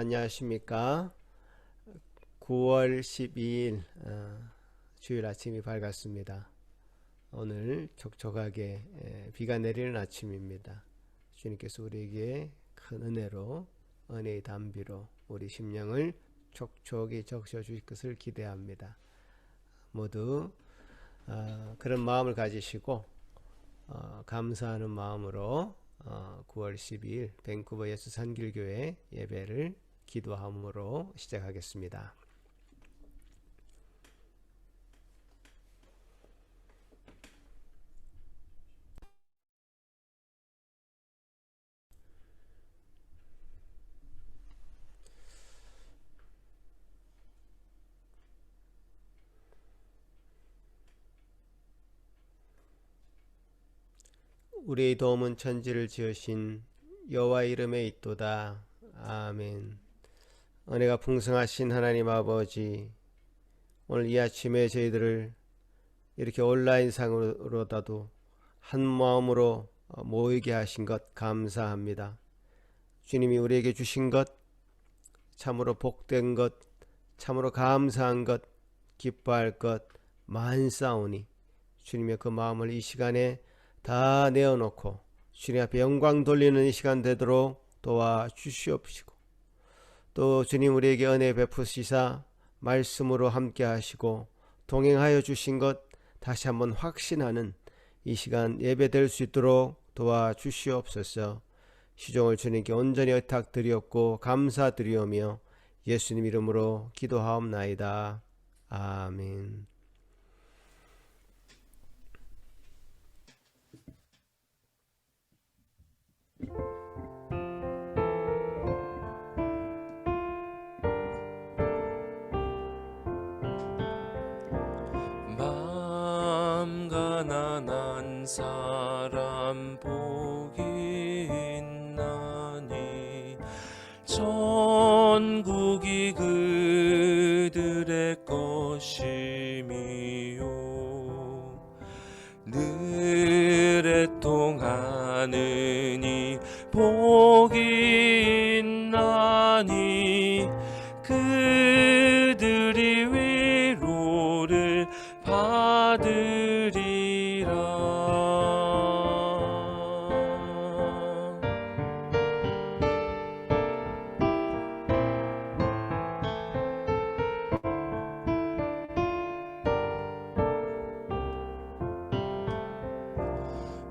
안녕하십니까. 9월 12일 주일 아침이 밝았습니다. 오늘 촉촉하게 비가 내리는 아침입니다. 주님께서 우리에게 큰 은혜로, 은혜의 담비로 우리 심령을 촉촉히 적셔 주실 것을 기대합니다. 모두 그런 마음을 가지시고 감사하는 마음으로 9월 12일 밴쿠버 예수 산길교회 예배를 기도함으로 시작하겠습니다. 우리의 도움은 천지를 지으신 여호와 이름에 있도다. 아멘. 은혜가 풍성하신 하나님 아버지, 오늘 이 아침에 저희들을 이렇게 온라인상으로라도 한 마음으로 모이게 하신 것 감사합니다. 주님이 우리에게 주신 것, 참으로 복된 것, 참으로 감사한 것, 기뻐할 것 많사오니 주님의 그 마음을 이 시간에 다 내어놓고 주님 앞에 영광 돌리는 이 시간 되도록 도와주시옵시고, 또 주님 우리에게 은혜 베푸시사 말씀으로 함께 하시고 동행하여 주신 것 다시 한번 확신하는 이 시간 예배될 수 있도록 도와주시옵소서. 시종을 주님께 온전히 의탁드리옵고 감사드리오며 예수님 이름으로 기도하옵나이다. 아멘. 마음 가난한 사람 복이 있나니 천국이 그들의 것이미요. 늘 애통하느니 복이 있나니 그들이 위로를 받으리라.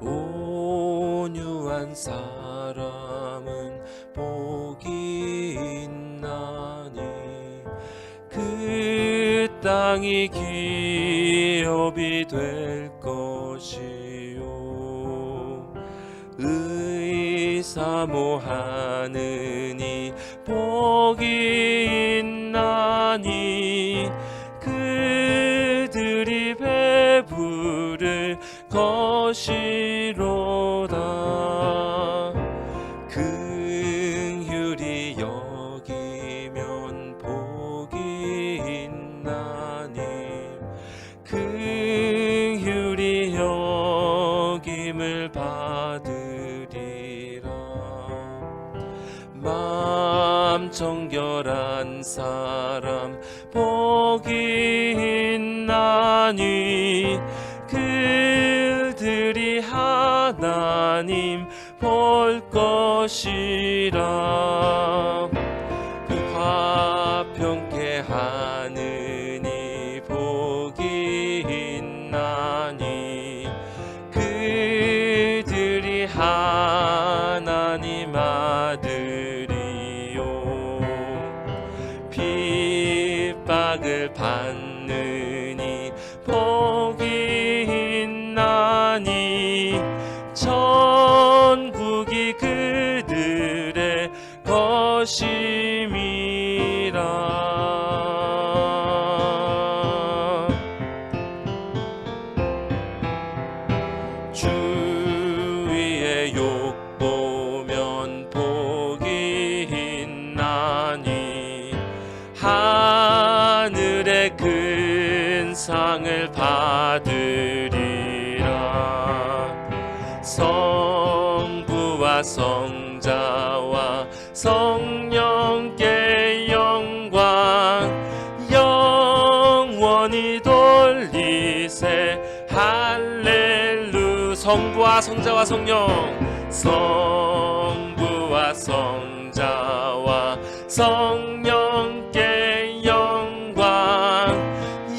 온유한 사람은 복이 있나니 그 땅이 기업이 될 것이요. 의사모하느니 복이 있나니 그들이 배부를 것이로다. 긍휼히 여기면 복이 있나니 긍휼히 여김을 받으리라. 마음 정결한 사람 복이 있나니 그들이 하나님 볼 것이라. 그 화평케 하느니 복이 있나니 그들이 하나님 아들이요. 핍박을 받느니 복이 있나니 천국이 그들의 것임이라. 주위의 욕 보면 복이 있나니 하늘의 큰 상을 받으리라. 성부와 성자와 성령께 성부와 성자와 성령, 성부와 성자와 성령께 영광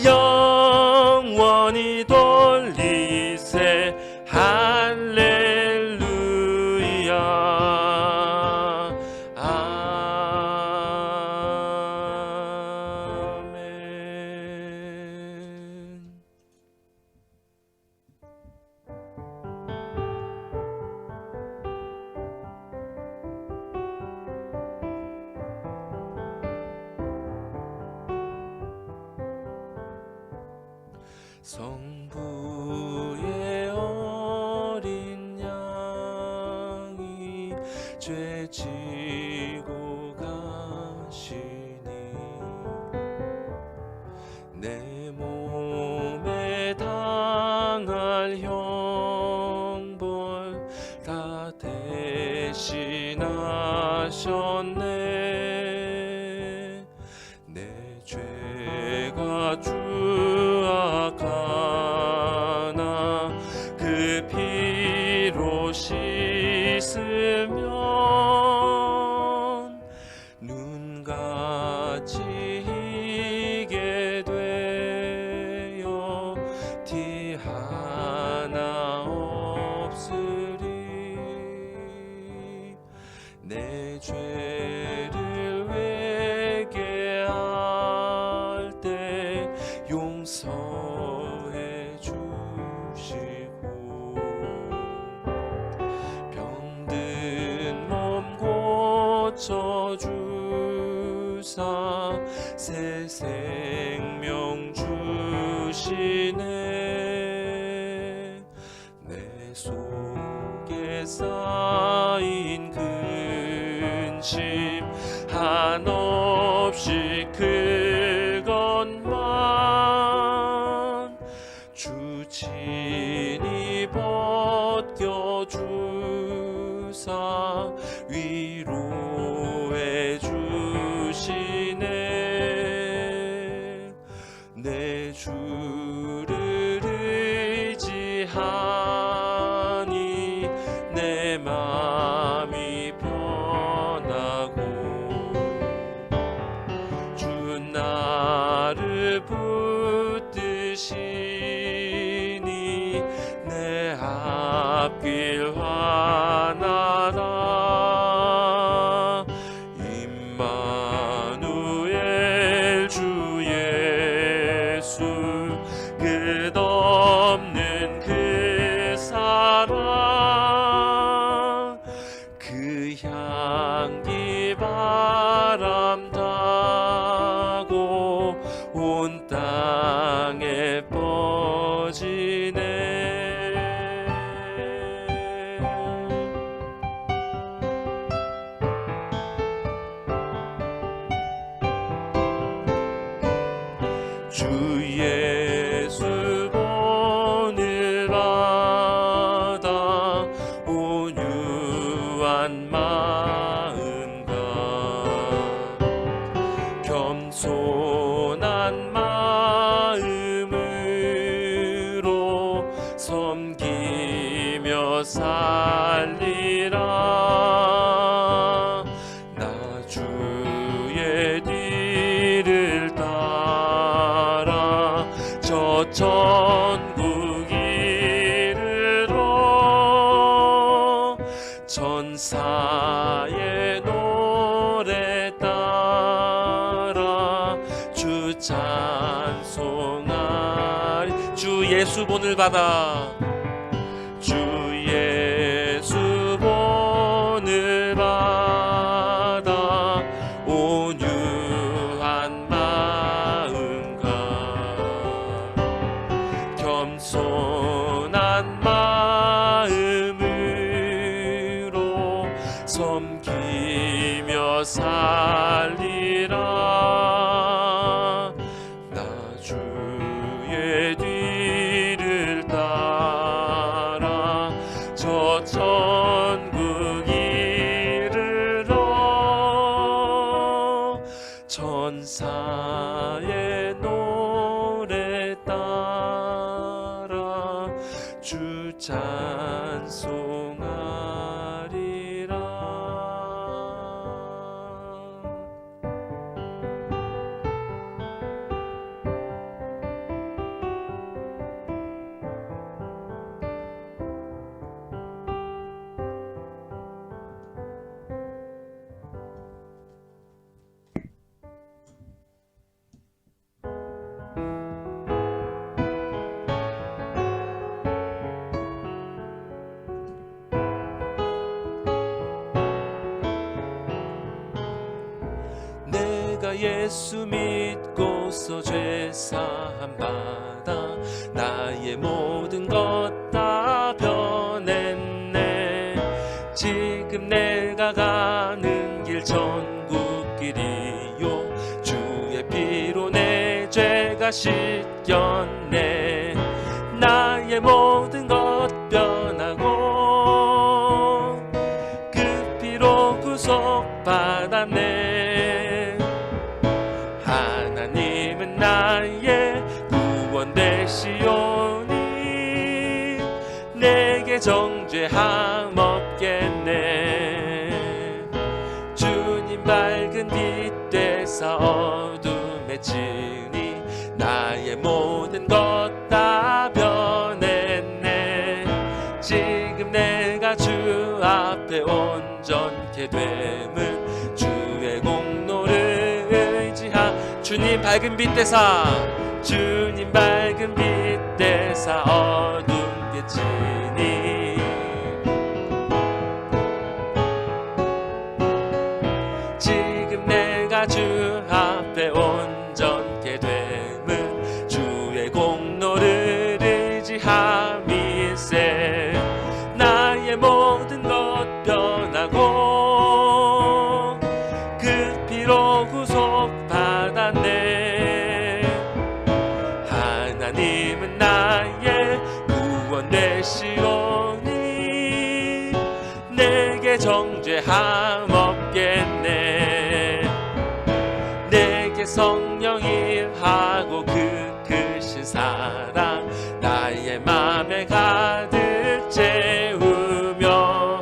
영원히 돌리세. 할렐루야. 아멘. 성부의 어린 양이 죄 지고 가시니 내 몸에 당할 형벌 다 대신하셨네. 내 죄가 주악하나 그 피로 씻으면 눈같이 희게 되어 티 하나 없으리. 내 죄를 회개할 때 용서해 주시고 병든 몸 고쳐 주사 새 생명 주시네. 내 속에 쌓인 근심 한없이 그것만 주 친히 벗겨주사 위로해 주시네. 내 주를 의지하니 내 맘이 편하고 주 나를 붙드시니 내 앞길 환하다. 임마누엘 주 예수 끝없는 그 사랑 그 향기 바람 타고 온 땅에 퍼지네. 주 예수 본을 받아 온유한 마음과 겸손한 마음으로 섬기며 살리라. 나 주의 뒤를 따라 저 천국 이르러 천사의 노래 따라 주 찬송하리. 주 예수 본을 받아 주 예수 본을 받아 온유한 마음과 겸손한 마음으로 섬기며 살리라. 나 주의 뒤를 따라 저 천국 이르러 천사의 노래 따라 주 찬송하리라. 내가 예수 믿고서 죄 사함 받아 나의 모든 것 다 변했네. 지금 내가 가는 길 천국 길이요 주의 피로 내 죄가 씻겼네. 나의 모든 것 변하고 그 피로 구속받았네. 하나님은 나의 구원 되시오니 내게 정죄함 없겠네. 주님 밝은 빛 되사 어둠에 치니 나의 모든 것 다 변했네. 지금 내가 주 앞에 온전케 됨은 주의 공로를 의지하. 주님 밝은 빛 되사, 주님 밝은 빛 되사 어둠 깨치니 지금 내가 주 앞에 온전케 됨은 주의 공로를 의지함일세. 나의 모든 것 변하고 그 피로 구속받았네. 하나님은 나의 구원 되시오니 내게 정죄함 없겠네. 내게 성령 일하고 그 크신 사랑 나의 맘에 가득 채우며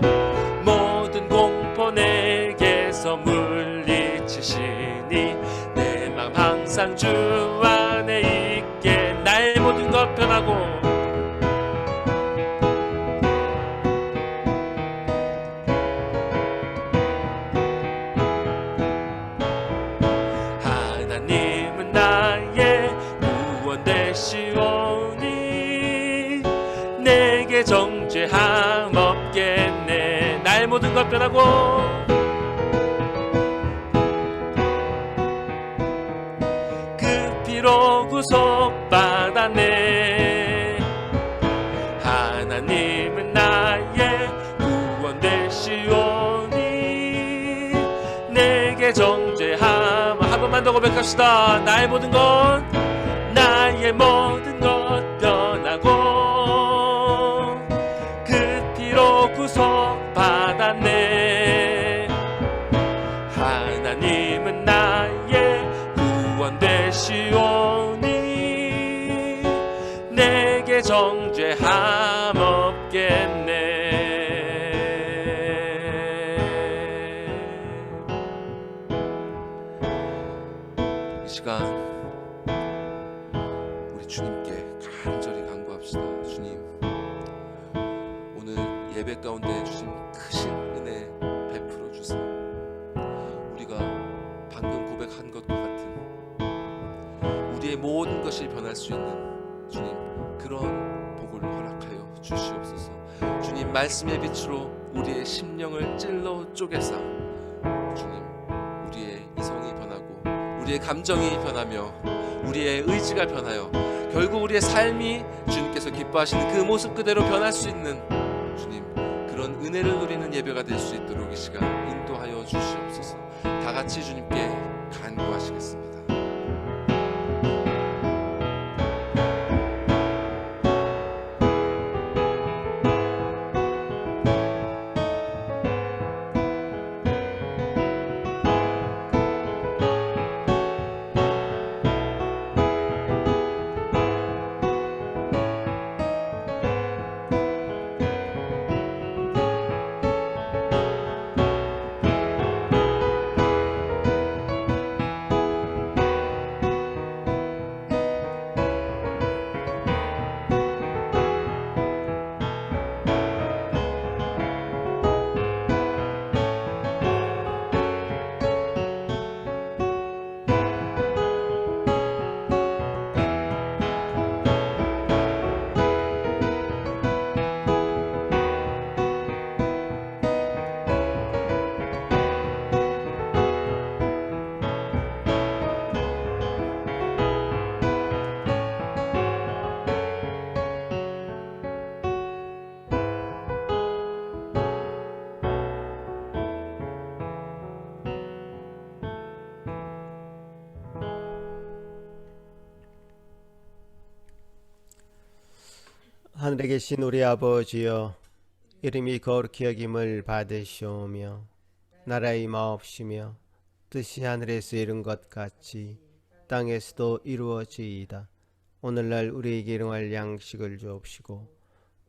모든 공포 내게서 물리치시니 내 맘 항상 주 안에 있게. 나의 모든 것 변하고 하나님은 나의 구원 되시오니 내게 정죄함 없겠네. 나의 모든 것 변하고 그 피로 구속받았네. 하나님은 나의 구원 되시오니 내게 정죄함. 한 번만 더 고백합시다. 나의 모든 것, 나의 모든 것 변하고 그 피로 구속받았네. 하나님은 나의 구원 되시오니 내게 정죄함 없겠네. 이 시간 우리 주님께 간절히 간구합시다. 주님, 오늘 예배 가운데 주신 크신 은혜 베풀어 주세요. 우리가 방금 고백한 것과 같은 우리의 모든 것이 변할 수 있는 주님, 그런 복을 허락하여 주시옵소서. 주님 말씀의 빛으로 우리의 심령을 찔러 쪼개사 주님, 우리의 이성이 변하고 우리의 감정이 변하며 우리의 의지가 변하여 결국 우리의 삶이 주님께서 기뻐하시는 그 모습 그대로 변할 수 있는 주님, 그런 은혜를 누리는 예배가 될 수 있도록 이 시간 인도하여 주시옵소서. 다 같이 주님께 간구하시겠습니다. 하늘에 계신 우리 아버지여, 이름이 거룩히 여김을 받으시오며 나라의 마옵시며 뜻이 하늘에서 이룬 것 같이 땅에서도 이루어지이다. 오늘날 우리에게 일용할 양식을 주옵시고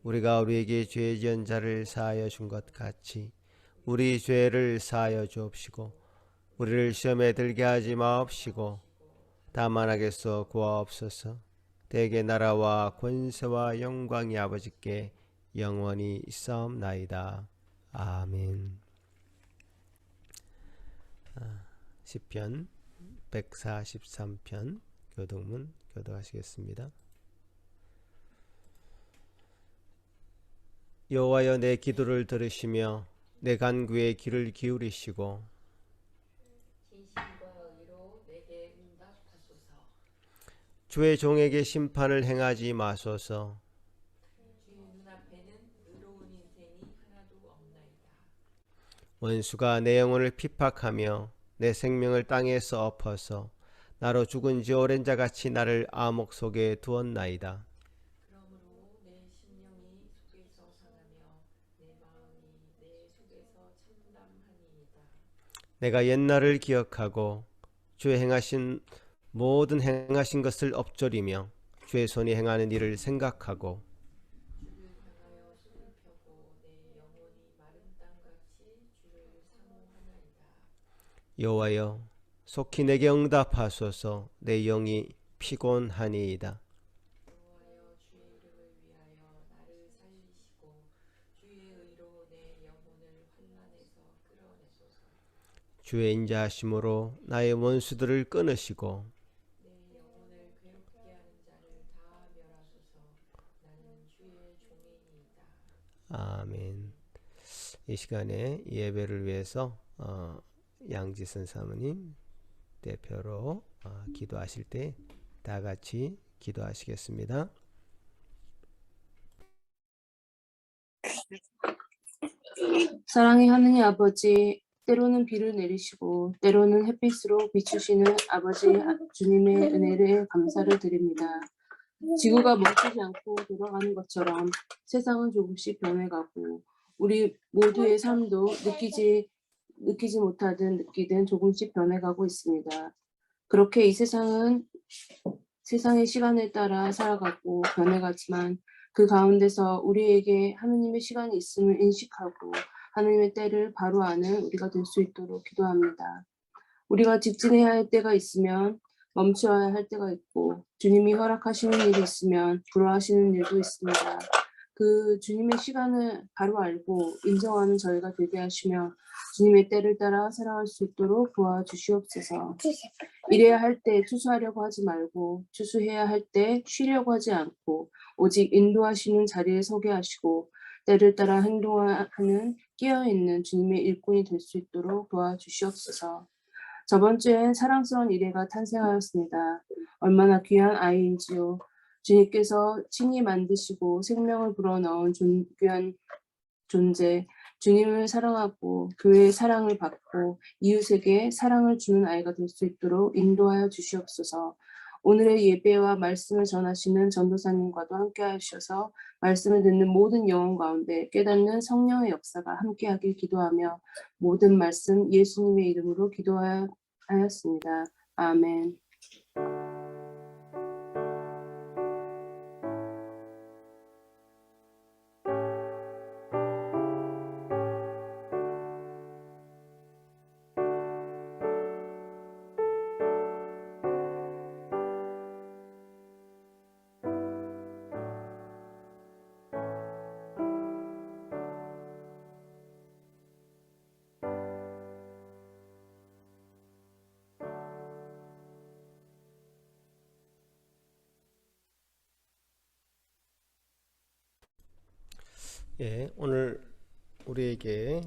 우리가 우리에게 죄 지은 자를 사하여 준 것 같이 우리 죄를 사하여 주옵시고 우리를 시험에 들게 하지 마옵시고 다만 악에서 구하옵소서. 대개 나라와 권세와 영광이 아버지께 영원히 있사옵나이다. 아멘. 시편 143편 교독문 교독하시겠습니다. 여호와여, 내 기도를 들으시며 내 간구에 귀를 기울이시고 진심과 의로 내게 응답하소서. 주의 종에게 심판을 행하지 마소서. 주의 눈앞에는 의로운 인생이 하나도 없나이다. 원수가 내 영혼을 핍박하며 내 생명을 땅에서 엎어서 나로 죽은 지 오랜 자같이 나를 암흑 속에 두었나이다. 그러므로 내 심령이 속에서 상하며 내 마음이 내 속에서 참담하니이다. 내가 옛날을 기억하고 주의 모든 행하신 것을 엎조리며 주의 손이 행하는 일을 생각하고 주를 향하여 손을 펴고 내 영혼이 마른 땅같이 주를 사모하나이다. 여호와여, 속히 내게 응답하소서. 내 영이 피곤하니이다. 여호와여, 주의 이름을 위하여 나를 살리시고 주의 의로 내 영혼을 환난에서 끌어내소서. 주의 인자하심으로 나의 원수들을 끊으시고 내 영혼을 괴롭게 하는 자를 다 멸하소서. 나는 주의 종이니이다. 아멘. 이 시간에 예배를 위해서 양지선 사모님 대표로 기도하실 때 다 같이 기도하시겠습니다. 사랑의 하느님 아버지, 때로는 비를 내리시고 때로는 햇빛으로 비추시는 아버지 주님의 은혜를 감사를 드립니다. 지구가 멈추지 않고 돌아가는 것처럼 세상은 조금씩 변해가고 우리 모두의 삶도 느끼지 못하든 느끼든 조금씩 변해가고 있습니다. 그렇게 이 세상의 시간에 따라 살아가고 변해가지만 그 가운데서 우리에게 하느님의 시간이 있음을 인식하고 하느님의 때를 바로 아는 우리가 될 수 있도록 기도합니다. 우리가 직진해야 할 때가 있으면 멈춰야 할 때가 있고 주님이 허락하시는 일이 있으면 불허하시는 일도 있습니다. 그 주님의 시간을 바로 알고 인정하는 저희가 되게 하시며 주님의 때를 따라 살아갈 수 있도록 도와주시옵소서. 일해야 할 때 추수하려고 하지 말고 추수해야 할 때 쉬려고 하지 않고 오직 인도하시는 자리에 서게 하시고 때를 따라 행동하는 깨어있는 주님의 일꾼이 될 수 있도록 도와주시옵소서. 저번 주엔 사랑스러운 이레가 탄생하였습니다. 얼마나 귀한 아이인지요. 주님께서 친히 만드시고 생명을 불어넣은 귀한 존재, 주님을 사랑하고 교회의 사랑을 받고 이웃에게 사랑을 주는 아이가 될 수 있도록 인도하여 주시옵소서. 오늘의 예배와 말씀을 전하시는 전도사님과도 함께 하셔서 말씀을 듣는 모든 영혼 가운데 깨닫는 성령의 역사가 함께하길 기도하며 모든 말씀 예수님의 이름으로 기도하였습니다. 아멘. 오늘 우리에게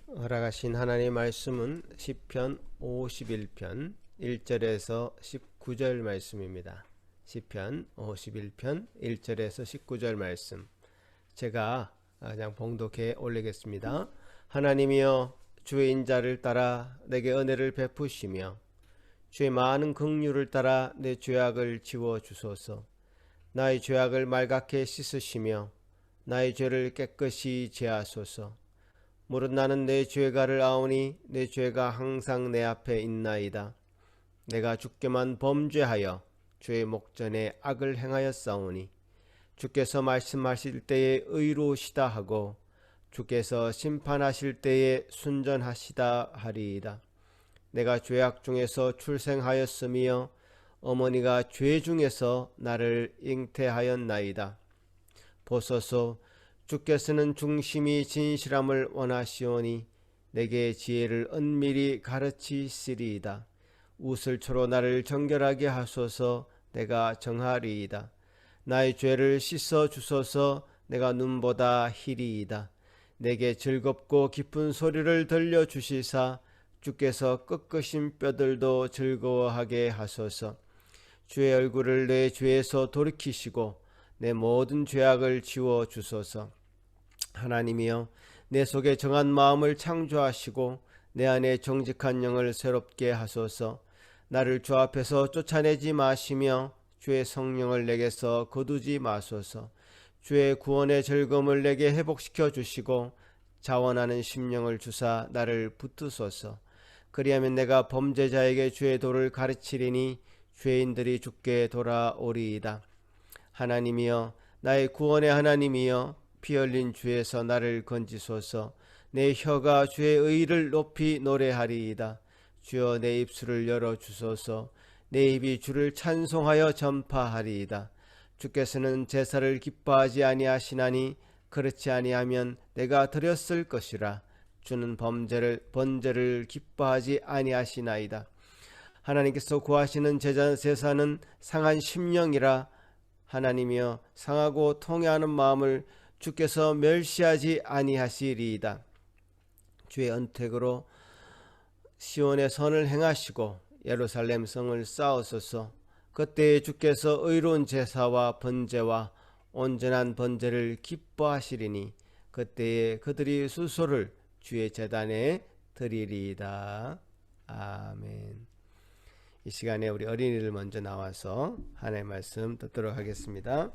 허락하신 하나님의 말씀은 시편 51편 1절에서 19절 말씀입니다. 시편 51편 1절에서 19절 말씀, 제가 그냥 봉독해 올리겠습니다. 하나님이여, 주의 인자를 따라 내게 은혜를 베푸시며 주의 많은 긍휼을 따라 내 죄악을 지워 주소서. 나의 죄악을 말갛게 씻으시며 나의 죄를 깨끗이 제하소서. 무릇 나는 내 죄가를 아오니 내 죄가 항상 내 앞에 있나이다. 내가 주께만 범죄하여 주의 목전에 악을 행하였사오니 주께서 말씀하실 때에 의로우시다 하고 주께서 심판하실 때에 순전하시다 하리이다. 내가 죄악 중에서 출생하였으며 어머니가 죄 중에서 나를 잉태하였나이다. 보소서, 주께서는 중심이 진실함을 원하시오니 내게 지혜를 은밀히 가르치시리이다. 우슬초로 나를 정결하게 하소서. 내가 정하리이다. 나의 죄를 씻어 주소서. 내가 눈보다 희리이다. 내게 즐겁고 기쁜 소리를 들려주시사 주께서 꺾으신 뼈들도 즐거워하게 하소서. 주의 얼굴을 내 죄에서 돌이키시고 내 모든 죄악을 지워 주소서. 하나님이여, 내 속에 정한 마음을 창조하시고 내 안에 정직한 영을 새롭게 하소서. 나를 주 앞에서 쫓아내지 마시며 주의 성령을 내게서 거두지 마소서. 주의 구원의 즐거움을 내게 회복시켜 주시고 자원하는 심령을 주사 나를 붙드소서. 그리하면 내가 범죄자에게 주의 도를 가르치리니 죄인들이 주께 돌아오리이다. 하나님이여, 나의 구원의 하나님이여, 피 흘린 주에서 나를 건지소서. 내 혀가 주의 의를 높이 노래하리이다. 주여, 내 입술을 열어주소서. 내 입이 주를 찬송하여 전파하리이다. 주께서는 제사를 기뻐하지 아니하시나니 그렇지 아니하면 내가 드렸을 것이라. 주는 번제를 기뻐하지 아니하시나이다. 하나님께서 구하시는 제사는 상한 심령이라. 하나님이여, 상하고 통회하는 마음을 주께서 멸시하지 아니하시리이다. 주의 언택으로 시온의 선을 행하시고 예루살렘 성을 쌓으소서. 그때에 주께서 의로운 제사와 번제와 온전한 번제를 기뻐하시리니 그때에 그들이 수소를 주의 제단에 드리리이다. 아멘. 이 시간에 우리 어린이들 먼저 나와서 하나님의 말씀 듣도록 하겠습니다.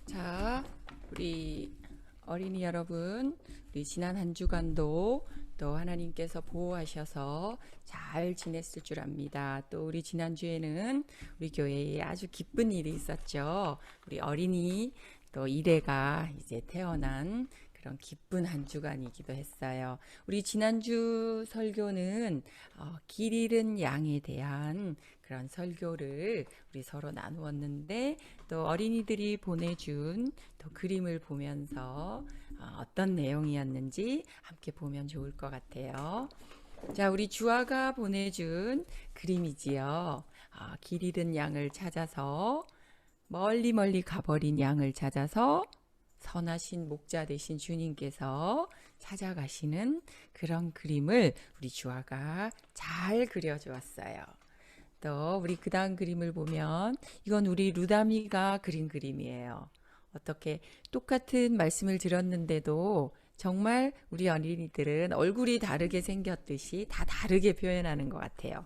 자, 우리 어린이 여러분, 우리 지난 한 주간도 또 하나님께서 보호하셔서 잘 지냈을 줄 압니다. 또 우리 지난주에는 우리 교회에 아주 기쁜 일이 있었죠. 우리 어린이 또 1회가 이제 태어난 그런 기쁜 한 주간이기도 했어요. 우리 지난주 설교는 길 잃은 양에 대한 그런 설교를 우리 서로 나누었는데, 또 어린이들이 보내준 또 그림을 보면서 어떤 내용이었는지 함께 보면 좋을 것 같아요. 자, 우리 주아가 보내준 그림이지요. 길 잃은 양을 찾아서 멀리 가버린 양을 찾아서 선하신 목자 되신 주님께서 찾아가시는 그런 그림을 우리 주아가 잘 그려주었어요. 또 우리 그 다음 그림을 보면 이건 우리 루다미가 그린 그림이에요. 어떻게 똑같은 말씀을 들었는데도 정말 우리 어린이들은 얼굴이 다르게 생겼듯이 다 다르게 표현하는 것 같아요.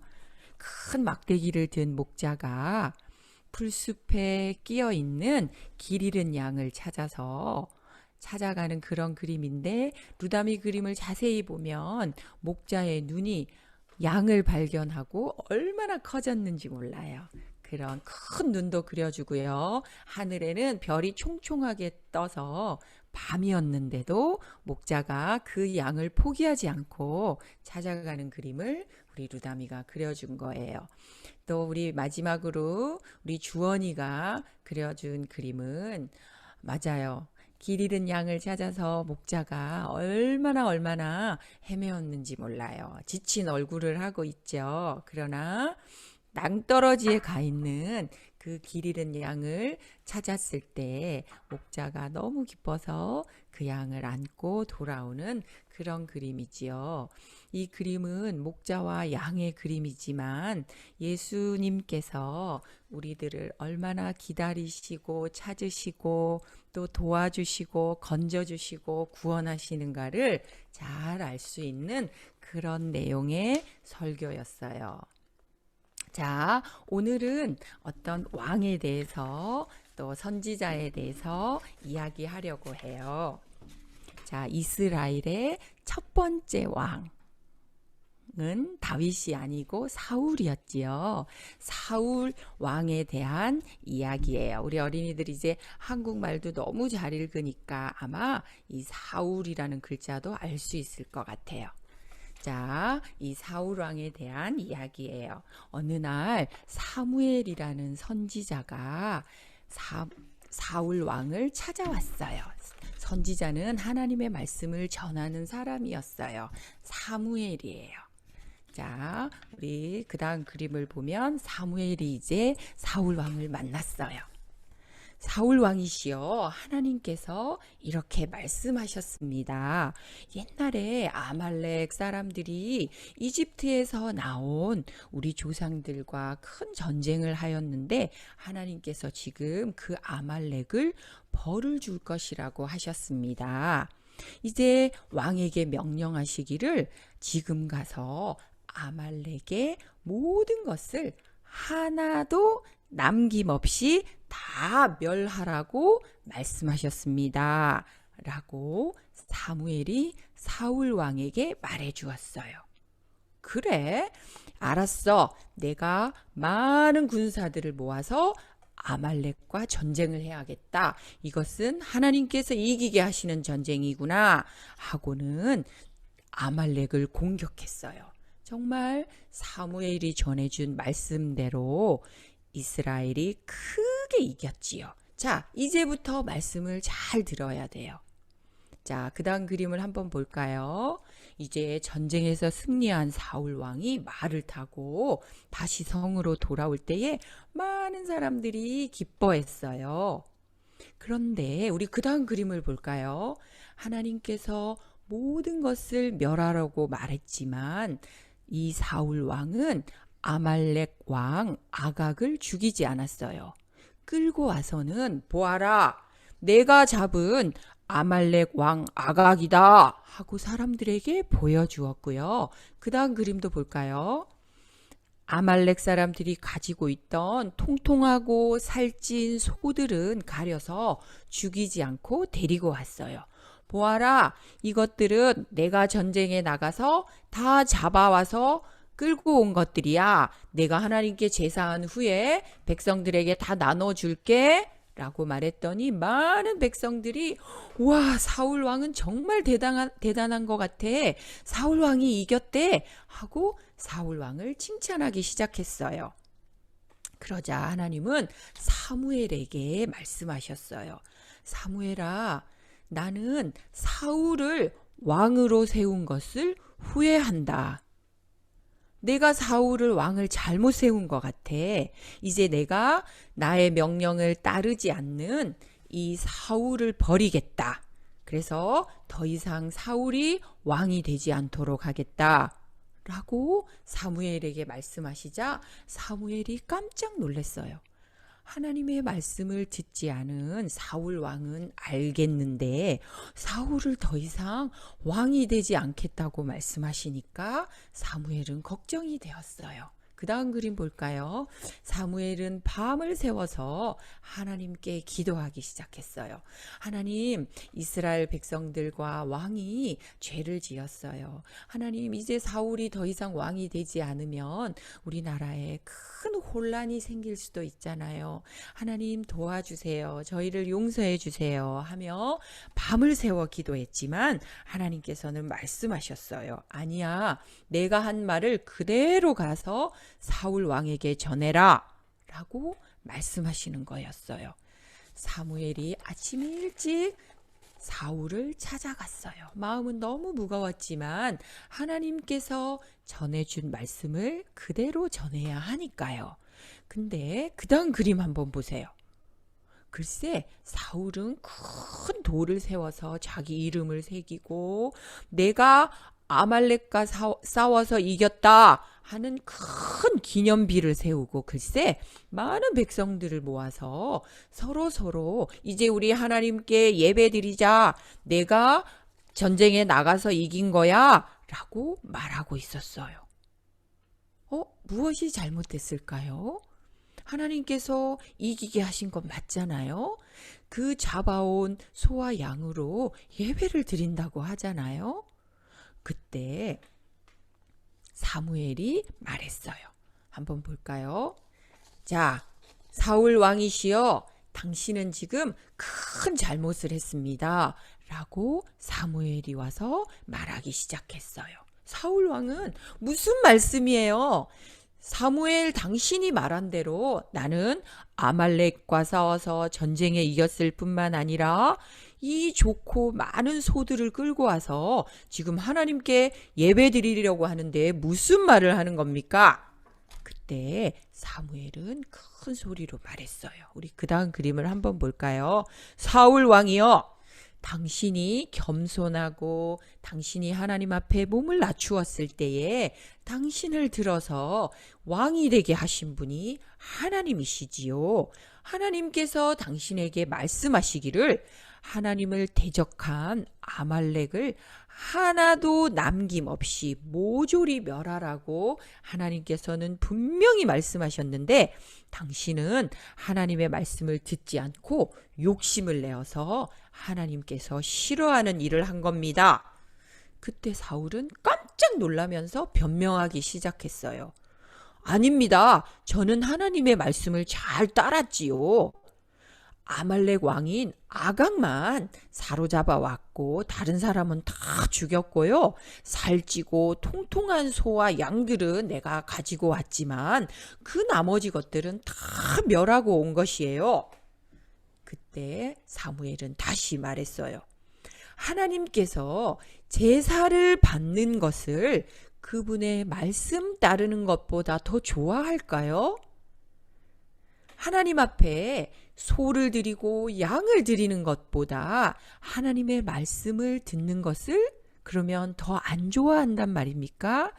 큰 막대기를 든 목자가 풀숲에 끼어 있는 길 잃은 양을 찾아가는 그런 그림인데, 루다미 그림을 자세히 보면 목자의 눈이 양을 발견하고 얼마나 커졌는지 몰라요. 그런 큰 눈도 그려주고요. 하늘에는 별이 총총하게 떠서 밤이었는데도 목자가 그 양을 포기하지 않고 찾아가는 그림을 우리 루다미가 그려준 거예요. 또 우리 마지막으로 우리 주원이가 그려준 그림은 맞아요. 길 잃은 양을 찾아서 목자가 얼마나 헤매었는지 몰라요. 지친 얼굴을 하고 있죠. 그러나 낭떠러지에 가 있는 그 길 잃은 양을 찾았을 때 목자가 너무 기뻐서 그 양을 안고 돌아오는 그런 그림이지요. 이 그림은 목자와 양의 그림이지만 예수님께서 우리들을 얼마나 기다리시고 찾으시고 또 도와주시고 건져주시고 구원하시는가를 잘 알 수 있는 그런 내용의 설교였어요. 자, 오늘은 어떤 왕에 대해서 또 선지자에 대해서 이야기하려고 해요. 자, 이스라엘의 첫 번째 왕은 다윗이 아니고 사울이었지요. 사울 왕에 대한 이야기예요. 우리 어린이들이 이제 한국말도 너무 잘 읽으니까 아마 이 사울이라는 글자도 알 수 있을 것 같아요. 자, 이 사울 왕에 대한 이야기예요. 어느 날 사무엘이라는 선지자가 사울 왕을 찾아왔어요. 선지자는 하나님의 말씀을 전하는 사람이었어요. 사무엘이에요. 자, 우리 그 다음 그림을 보면 사무엘이 이제 사울 왕을 만났어요. 사울 왕이시여, 하나님께서 이렇게 말씀하셨습니다. 옛날에 아말렉 사람들이 이집트에서 나온 우리 조상들과 큰 전쟁을 하였는데 하나님께서 지금 그 아말렉을 벌을 줄 것이라고 하셨습니다. 이제 왕에게 명령하시기를 지금 가서 아말렉의 모든 것을 하나도 남김없이 다 멸하라고 말씀하셨습니다. 라고 사무엘이 사울 왕에게 말해 주었어요. 그래, 알았어. 내가 많은 군사들을 모아서 아말렉과 전쟁을 해야겠다. 이것은 하나님께서 이기게 하시는 전쟁이구나 하고는 아말렉을 공격했어요. 정말 사무엘이 전해준 말씀대로 이스라엘이 크게 이겼지요. 자, 이제부터 말씀을 잘 들어야 돼요. 자, 그 다음 그림을 한번 볼까요? 이제 전쟁에서 승리한 사울 왕이 말을 타고 다시 성으로 돌아올 때에 많은 사람들이 기뻐했어요. 그런데 우리 그 다음 그림을 볼까요? 하나님께서 모든 것을 멸하라고 말했지만 이 사울 왕은 아말렉 왕 아각을 죽이지 않았어요. 끌고 와서는 보아라, 내가 잡은 아말렉 왕 아각이다 하고 사람들에게 보여주었고요. 그 다음 그림도 볼까요? 아말렉 사람들이 가지고 있던 통통하고 살찐 소들은 가려서 죽이지 않고 데리고 왔어요. 보아라, 이것들은 내가 전쟁에 나가서 다 잡아와서 끌고 온 것들이야. 내가 하나님께 제사한 후에 백성들에게 다 나눠줄게 라고 말했더니 많은 백성들이 와, 사울 왕은 정말 대단한 것 같아. 사울 왕이 이겼대 하고 사울 왕을 칭찬하기 시작했어요. 그러자 하나님은 사무엘에게 말씀하셨어요. 사무엘아, 나는 사울을 왕으로 세운 것을 후회한다. 내가 사울을 왕을 잘못 세운 것 같아. 이제 내가 나의 명령을 따르지 않는 이 사울을 버리겠다. 그래서 더 이상 사울이 왕이 되지 않도록 하겠다. 라고 사무엘에게 말씀하시자 사무엘이 깜짝 놀랐어요. 하나님의 말씀을 듣지 않은 사울 왕은 알겠는데 사울을 더 이상 왕이 되지 않겠다고 말씀하시니까 사무엘은 걱정이 되었어요. 그 다음 그림 볼까요? 사무엘은 밤을 새워서 하나님께 기도하기 시작했어요. 하나님, 이스라엘 백성들과 왕이 죄를 지었어요. 하나님, 이제 사울이 더 이상 왕이 되지 않으면 우리나라에 큰 혼란이 생길 수도 있잖아요. 하나님 도와주세요. 저희를 용서해 주세요. 하며 밤을 새워 기도했지만 하나님께서는 말씀하셨어요. 아니야, 내가 한 말을 그대로 가서 사울 왕에게 전해라 라고 말씀하시는 거였어요. 사무엘이 아침 일찍 사울을 찾아갔어요. 마음은 너무 무거웠지만 하나님께서 전해준 말씀을 그대로 전해야 하니까요. 근데 그 다음 그림 한번 보세요. 글쎄 사울은 큰 돌을 세워서 자기 이름을 새기고 내가 아말렉과 싸워서 이겼다 하는 큰 기념비를 세우고 글쎄 많은 백성들을 모아서 서로 이제 우리 하나님께 예배드리자. 내가 전쟁에 나가서 이긴 거야 라고 말하고 있었어요. 무엇이 잘못됐을까요? 하나님께서 이기게 하신 건 맞잖아요. 그 잡아온 소와 양으로 예배를 드린다고 하잖아요. 그때 사무엘이 말했어요. 한번 볼까요? 자, 사울 왕이시여, 당신은 지금 큰 잘못을 했습니다. 라고 사무엘이 와서 말하기 시작했어요. 사울 왕은 무슨 말씀이에요? 사무엘, 당신이 말한 대로 나는 아말렉과 싸워서 전쟁에 이겼을 뿐만 아니라 이 좋고 많은 소들을 끌고 와서 지금 하나님께 예배 드리려고 하는데 무슨 말을 하는 겁니까? 그때 사무엘은 큰 소리로 말했어요. 우리 그 다음 그림을 한번 볼까요? 사울 왕이여, 당신이 겸손하고 당신이 하나님 앞에 몸을 낮추었을 때에 당신을 들어서 왕이 되게 하신 분이 하나님이시지요. 하나님께서 당신에게 말씀하시기를 하나님을 대적한 아말렉을 하나도 남김없이 모조리 멸하라고 하나님께서는 분명히 말씀하셨는데 당신은 하나님의 말씀을 듣지 않고 욕심을 내어서 하나님께서 싫어하는 일을 한 겁니다. 그때 사울은 깜짝 놀라면서 변명하기 시작했어요. 아닙니다. 저는 하나님의 말씀을 잘 따랐지요. 아말렉 왕인 아각만 사로잡아 왔고 다른 사람은 다 죽였고요. 살찌고 통통한 소와 양들은 내가 가지고 왔지만 그 나머지 것들은 다 멸하고 온 것이에요. 그때 사무엘은 다시 말했어요. 하나님께서 제사를 받는 것을 그분의 말씀 따르는 것보다 더 좋아할까요? 하나님 앞에 소를 드리고 양을 드리는 것보다 하나님의 말씀을 듣는 것을 그러면 더 안 좋아한단 말입니까?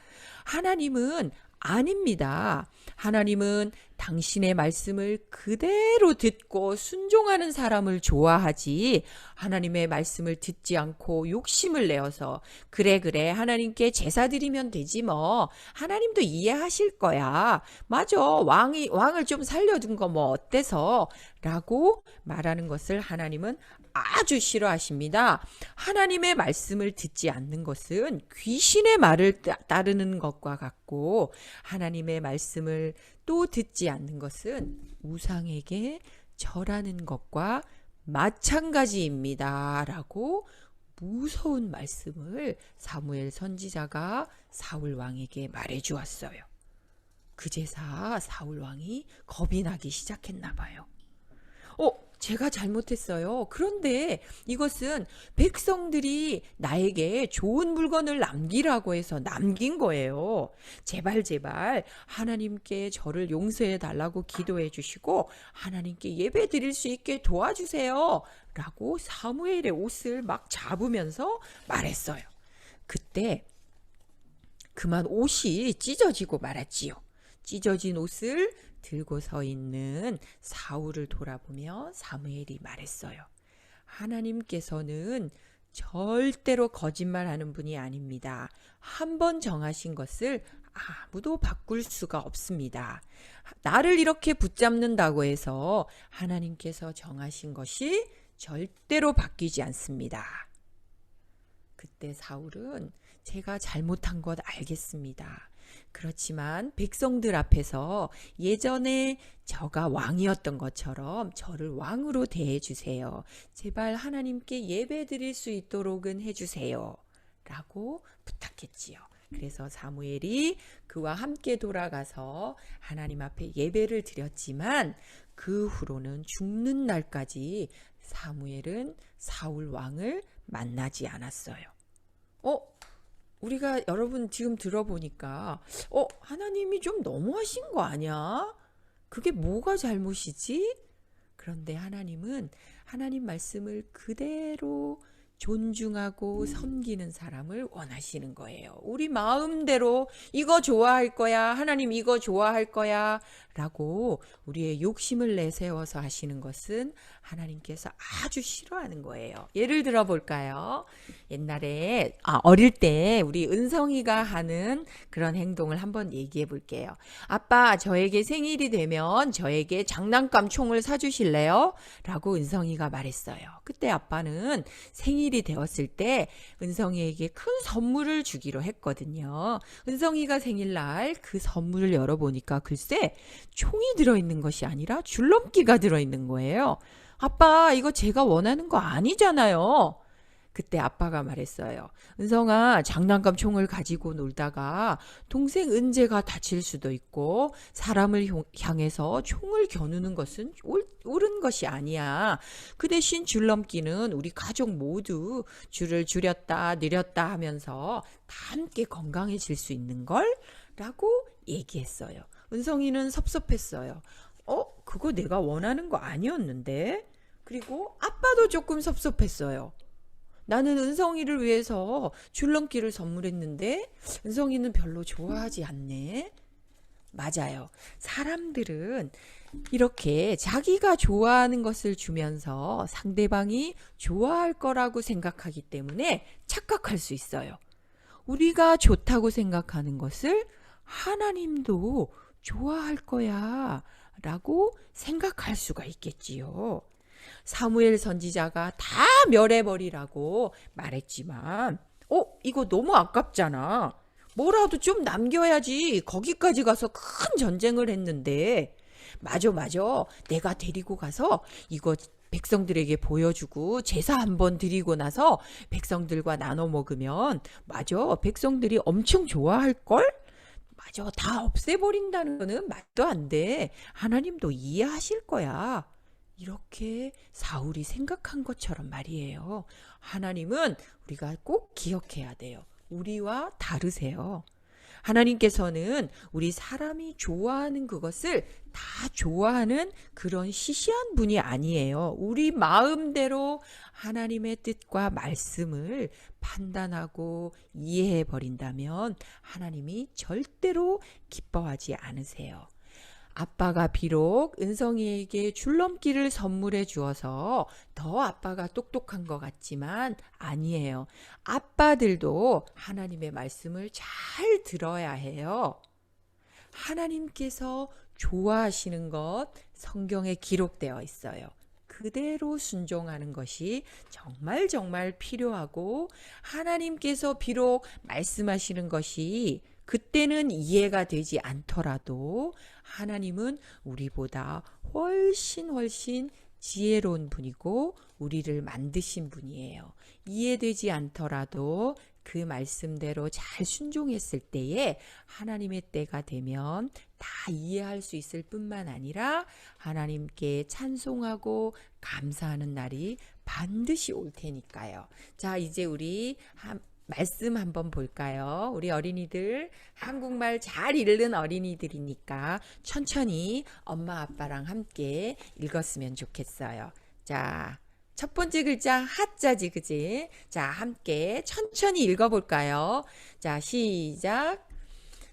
하나님은 아닙니다. 하나님은 당신의 말씀을 그대로 듣고 순종하는 사람을 좋아하지 하나님의 말씀을 듣지 않고 욕심을 내어서 그래 하나님께 제사 드리면 되지 뭐 하나님도 이해하실 거야. 맞아. 왕을 좀 살려둔 거 뭐 어때서? 라고 말하는 것을 하나님은 아주 싫어하십니다. 하나님의 말씀을 듣지 않는 것은 귀신의 말을 따르는 것과 같고 하나님의 말씀을 또 듣지 않는 것은 우상에게 절하는 것과 마찬가지입니다. 라고 무서운 말씀을 사무엘 선지자가 사울 왕에게 말해 주었어요. 그제서 사울 왕이 겁이 나기 시작했나 봐요. 제가 잘못했어요. 그런데 이것은 백성들이 나에게 좋은 물건을 남기라고 해서 남긴 거예요. 제발 하나님께 저를 용서해 달라고 기도해 주시고 하나님께 예배 드릴 수 있게 도와주세요. 라고 사무엘의 옷을 막 잡으면서 말했어요. 그때 그만 옷이 찢어지고 말았지요. 찢어진 옷을 들고 서 있는 사울을 돌아보며 사무엘이 말했어요. 하나님께서는 절대로 거짓말하는 분이 아닙니다. 한 번 정하신 것을 아무도 바꿀 수가 없습니다. 나를 이렇게 붙잡는다고 해서 하나님께서 정하신 것이 절대로 바뀌지 않습니다. 그때 사울은 제가 잘못한 것 알겠습니다. 그렇지만 백성들 앞에서 예전에 저가 왕이었던 것처럼 저를 왕으로 대해 주세요. 제발 하나님께 예배 드릴 수 있도록은 해주세요. 라고 부탁했지요. 그래서 사무엘이 그와 함께 돌아가서 하나님 앞에 예배를 드렸지만 그 후로는 죽는 날까지 사무엘은 사울 왕을 만나지 않았어요. 우리가 여러분 지금 들어보니까 하나님이 좀 너무하신 거 아니야? 그게 뭐가 잘못이지? 그런데 하나님은 하나님 말씀을 그대로 존중하고 섬기는 사람을 원하시는 거예요. 우리 마음대로 이거 좋아할 거야, 하나님 이거 좋아할 거야 라고 우리의 욕심을 내세워서 하시는 것은 하나님께서 아주 싫어하는 거예요. 예를 들어 볼까요? 옛날에 어릴 때 우리 은성이가 하는 그런 행동을 한번 얘기해 볼게요. 아빠, 저에게 생일이 되면 저에게 장난감 총을 사주실래요? 라고 은성이가 말했어요. 그때 아빠는 생일이 되었을 때 은성이에게 큰 선물을 주기로 했거든요. 은성이가 생일날 그 선물을 열어보니까 글쎄 총이 들어있는 것이 아니라 줄넘기가 들어있는 거예요. 아빠, 이거 제가 원하는 거 아니잖아요. 그때 아빠가 말했어요. 은성아, 장난감 총을 가지고 놀다가 동생 은재가 다칠 수도 있고 사람을 향해서 총을 겨누는 것은 옳은 것이 아니야. 그 대신 줄넘기는 우리 가족 모두 줄을 줄였다 늘렸다 하면서 다 함께 건강해질 수 있는 걸? 라고 얘기했어요. 은성이는 섭섭했어요. 그거 내가 원하는 거 아니었는데? 그리고 아빠도 조금 섭섭했어요. 나는 은성이를 위해서 줄넘기를 선물했는데 은성이는 별로 좋아하지 않네. 맞아요. 사람들은 이렇게 자기가 좋아하는 것을 주면서 상대방이 좋아할 거라고 생각하기 때문에 착각할 수 있어요. 우리가 좋다고 생각하는 것을 하나님도 좋아할 거야 라고 생각할 수가 있겠지요. 사무엘 선지자가 다 멸해버리라고 말했지만 이거 너무 아깝잖아. 뭐라도 좀 남겨야지. 거기까지 가서 큰 전쟁을 했는데. 맞아. 내가 데리고 가서 이거 백성들에게 보여주고 제사 한번 드리고 나서 백성들과 나눠 먹으면 맞아. 백성들이 엄청 좋아할걸? 맞아. 다 없애버린다는 거는 말도 안 돼. 하나님도 이해하실 거야. 이렇게 사울이 생각한 것처럼 말이에요. 하나님은 우리가 꼭 기억해야 돼요. 우리와 다르세요. 하나님께서는 우리 사람이 좋아하는 그것을 다 좋아하는 그런 시시한 분이 아니에요. 우리 마음대로 하나님의 뜻과 말씀을 판단하고 이해해 버린다면 하나님이 절대로 기뻐하지 않으세요. 아빠가 비록 은성이에게 줄넘기를 선물해 주어서 더 아빠가 똑똑한 것 같지만 아니에요. 아빠들도 하나님의 말씀을 잘 들어야 해요. 하나님께서 좋아하시는 것 성경에 기록되어 있어요. 그대로 순종하는 것이 정말 필요하고 하나님께서 비록 말씀하시는 것이 그때는 이해가 되지 않더라도 하나님은 우리보다 훨씬 지혜로운 분이고 우리를 만드신 분이에요. 이해되지 않더라도 그 말씀대로 잘 순종했을 때에 하나님의 때가 되면 다 이해할 수 있을 뿐만 아니라 하나님께 찬송하고 감사하는 날이 반드시 올 테니까요. 자, 이제 우리 말씀 한번 볼까요? 우리 어린이들 한국말 잘 읽는 어린이들이니까 천천히 엄마 아빠랑 함께 읽었으면 좋겠어요. 자, 첫 번째 글자 하자지, 그지? 자, 함께 천천히 읽어볼까요? 자, 시작.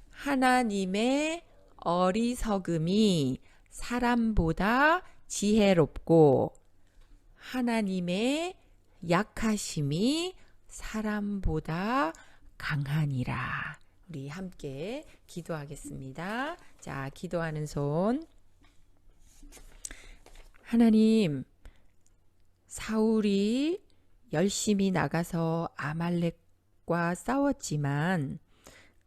하나님의 어리석음이 사람보다 지혜롭고 하나님의 약하심이 사람보다 강하니라. 우리 함께 기도하겠습니다. 자, 기도하는 손. 하나님, 사울이 열심히 나가서 아말렉과 싸웠지만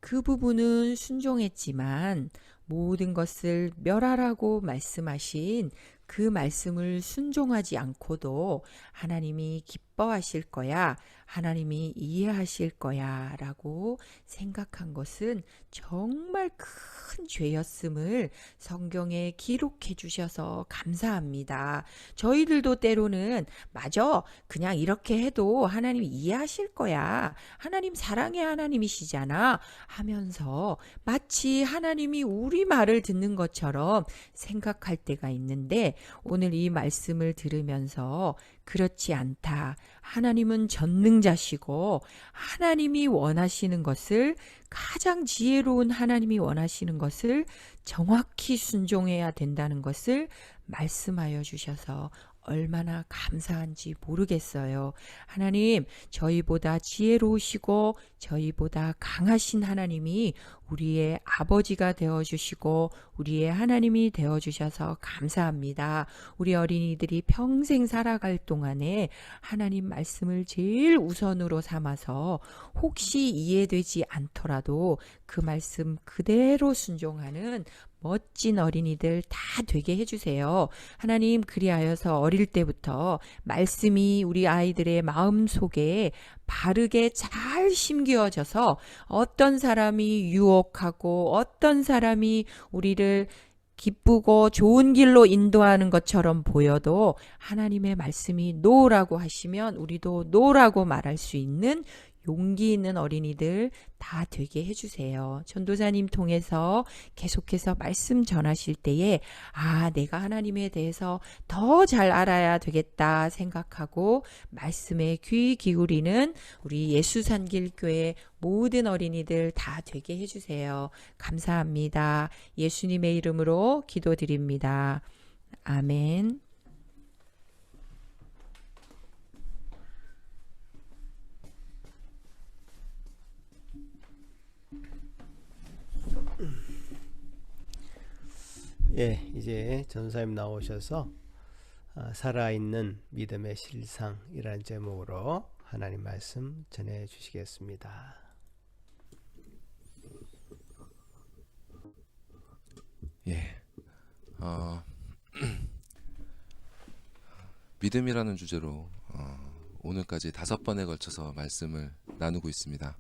그 부분은 순종했지만 모든 것을 멸하라고 말씀하신 그 말씀을 순종하지 않고도 하나님이 기뻐 기뻐하실 거야. 하나님이 이해하실 거야. 라고 생각한 것은 정말 큰 죄였음을 성경에 기록해 주셔서 감사합니다. 저희들도 때로는 맞아. 그냥 이렇게 해도 하나님이 이해하실 거야. 하나님 사랑의 하나님이시잖아. 하면서 마치 하나님이 우리 말을 듣는 것처럼 생각할 때가 있는데 오늘 이 말씀을 들으면서 그렇지 않다. 하나님은 전능자시고 하나님이 원하시는 것을 가장 지혜로운 하나님이 원하시는 것을 정확히 순종해야 된다는 것을 말씀하여 주셔서 얼마나 감사한지 모르겠어요. 하나님, 저희보다 지혜로우시고 저희보다 강하신 하나님이 우리의 아버지가 되어주시고 우리의 하나님이 되어주셔서 감사합니다. 우리 어린이들이 평생 살아갈 동안에 하나님 말씀을 제일 우선으로 삼아서 혹시 이해되지 않더라도 그 말씀 그대로 순종하는 멋진 어린이들 다 되게 해주세요. 하나님, 그리하여서 어릴 때부터 말씀이 우리 아이들의 마음 속에 바르게 잘 심겨져서 어떤 사람이 유혹하고 어떤 사람이 우리를 기쁘고 좋은 길로 인도하는 것처럼 보여도 하나님의 말씀이 노라고 하시면 우리도 노라고 말할 수 있는 용기 있는 어린이들 다 되게 해주세요. 전도사님 통해서 계속해서 말씀 전하실 때에 내가 하나님에 대해서 더 잘 알아야 되겠다 생각하고 말씀에 귀 기울이는 우리 예수산길교회 모든 어린이들 다 되게 해주세요. 감사합니다. 예수님의 이름으로 기도드립니다. 아멘. 예, 이제 전사님 나오셔서 살아있는 믿음의 실상이라는 제목으로 하나님 말씀 전해 주시겠습니다. 예, 믿음이라는 주제로 오늘까지 5번에 걸쳐서 말씀을 나누고 있습니다.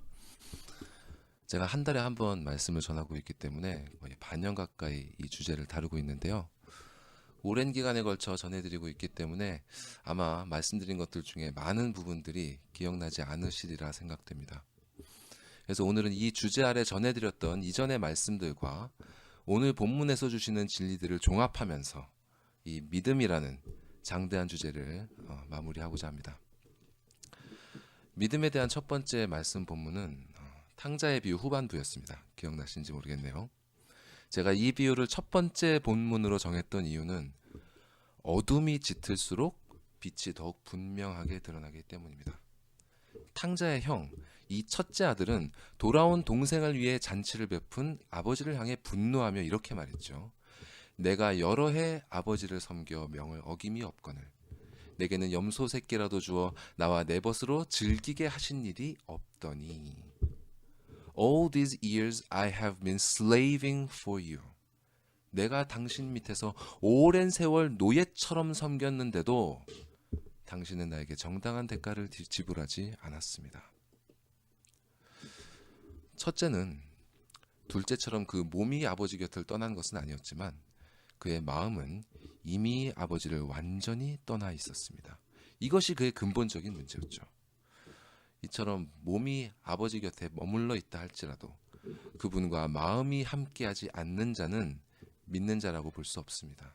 제가 한 달에 한 번 말씀을 전하고 있기 때문에 거의 반년 가까이 이 주제를 다루고 있는데요. 오랜 기간에 걸쳐 전해드리고 있기 때문에 아마 말씀드린 것들 중에 많은 부분들이 기억나지 않으시리라 생각됩니다. 그래서 오늘은 이 주제 아래 전해드렸던 이전의 말씀들과 오늘 본문에서 주시는 진리들을 종합하면서 이 믿음이라는 장대한 주제를 마무리하고자 합니다. 믿음에 대한 첫 번째 말씀 본문은 탕자의 비유 후반부였습니다. 기억나시는지 모르겠네요. 제가 이 비유를 첫 번째 본문으로 정했던 이유는 어둠이 짙을수록 빛이 더욱 분명하게 드러나기 때문입니다. 탕자의 형, 이 첫째 아들은 돌아온 동생을 위해 잔치를 베푼 아버지를 향해 분노하며 이렇게 말했죠. 내가 여러 해 아버지를 섬겨 명을 어김이 없거늘 내게는 염소 새끼라도 주어 나와 내 벗으로 즐기게 하신 일이 없더니 All these years I have been slaving for you. 내가 당신 밑에서 오랜 세월 노예처럼 섬겼는데도 당신은 나에게 정당한 대가를 지불하지 않았습니다. 첫째는 둘째처럼 그 몸이 아버지 곁을 떠난 것은 아니었지만 그의 마음은 이미 아버지를 완전히 떠나 있었습니다. 이것이 그의 근본적인 문제였죠. 이처럼 몸이 아버지 곁에 머물러 있다 할지라도 그분과 마음이 함께하지 않는 자는 믿는 자라고 볼 수 없습니다.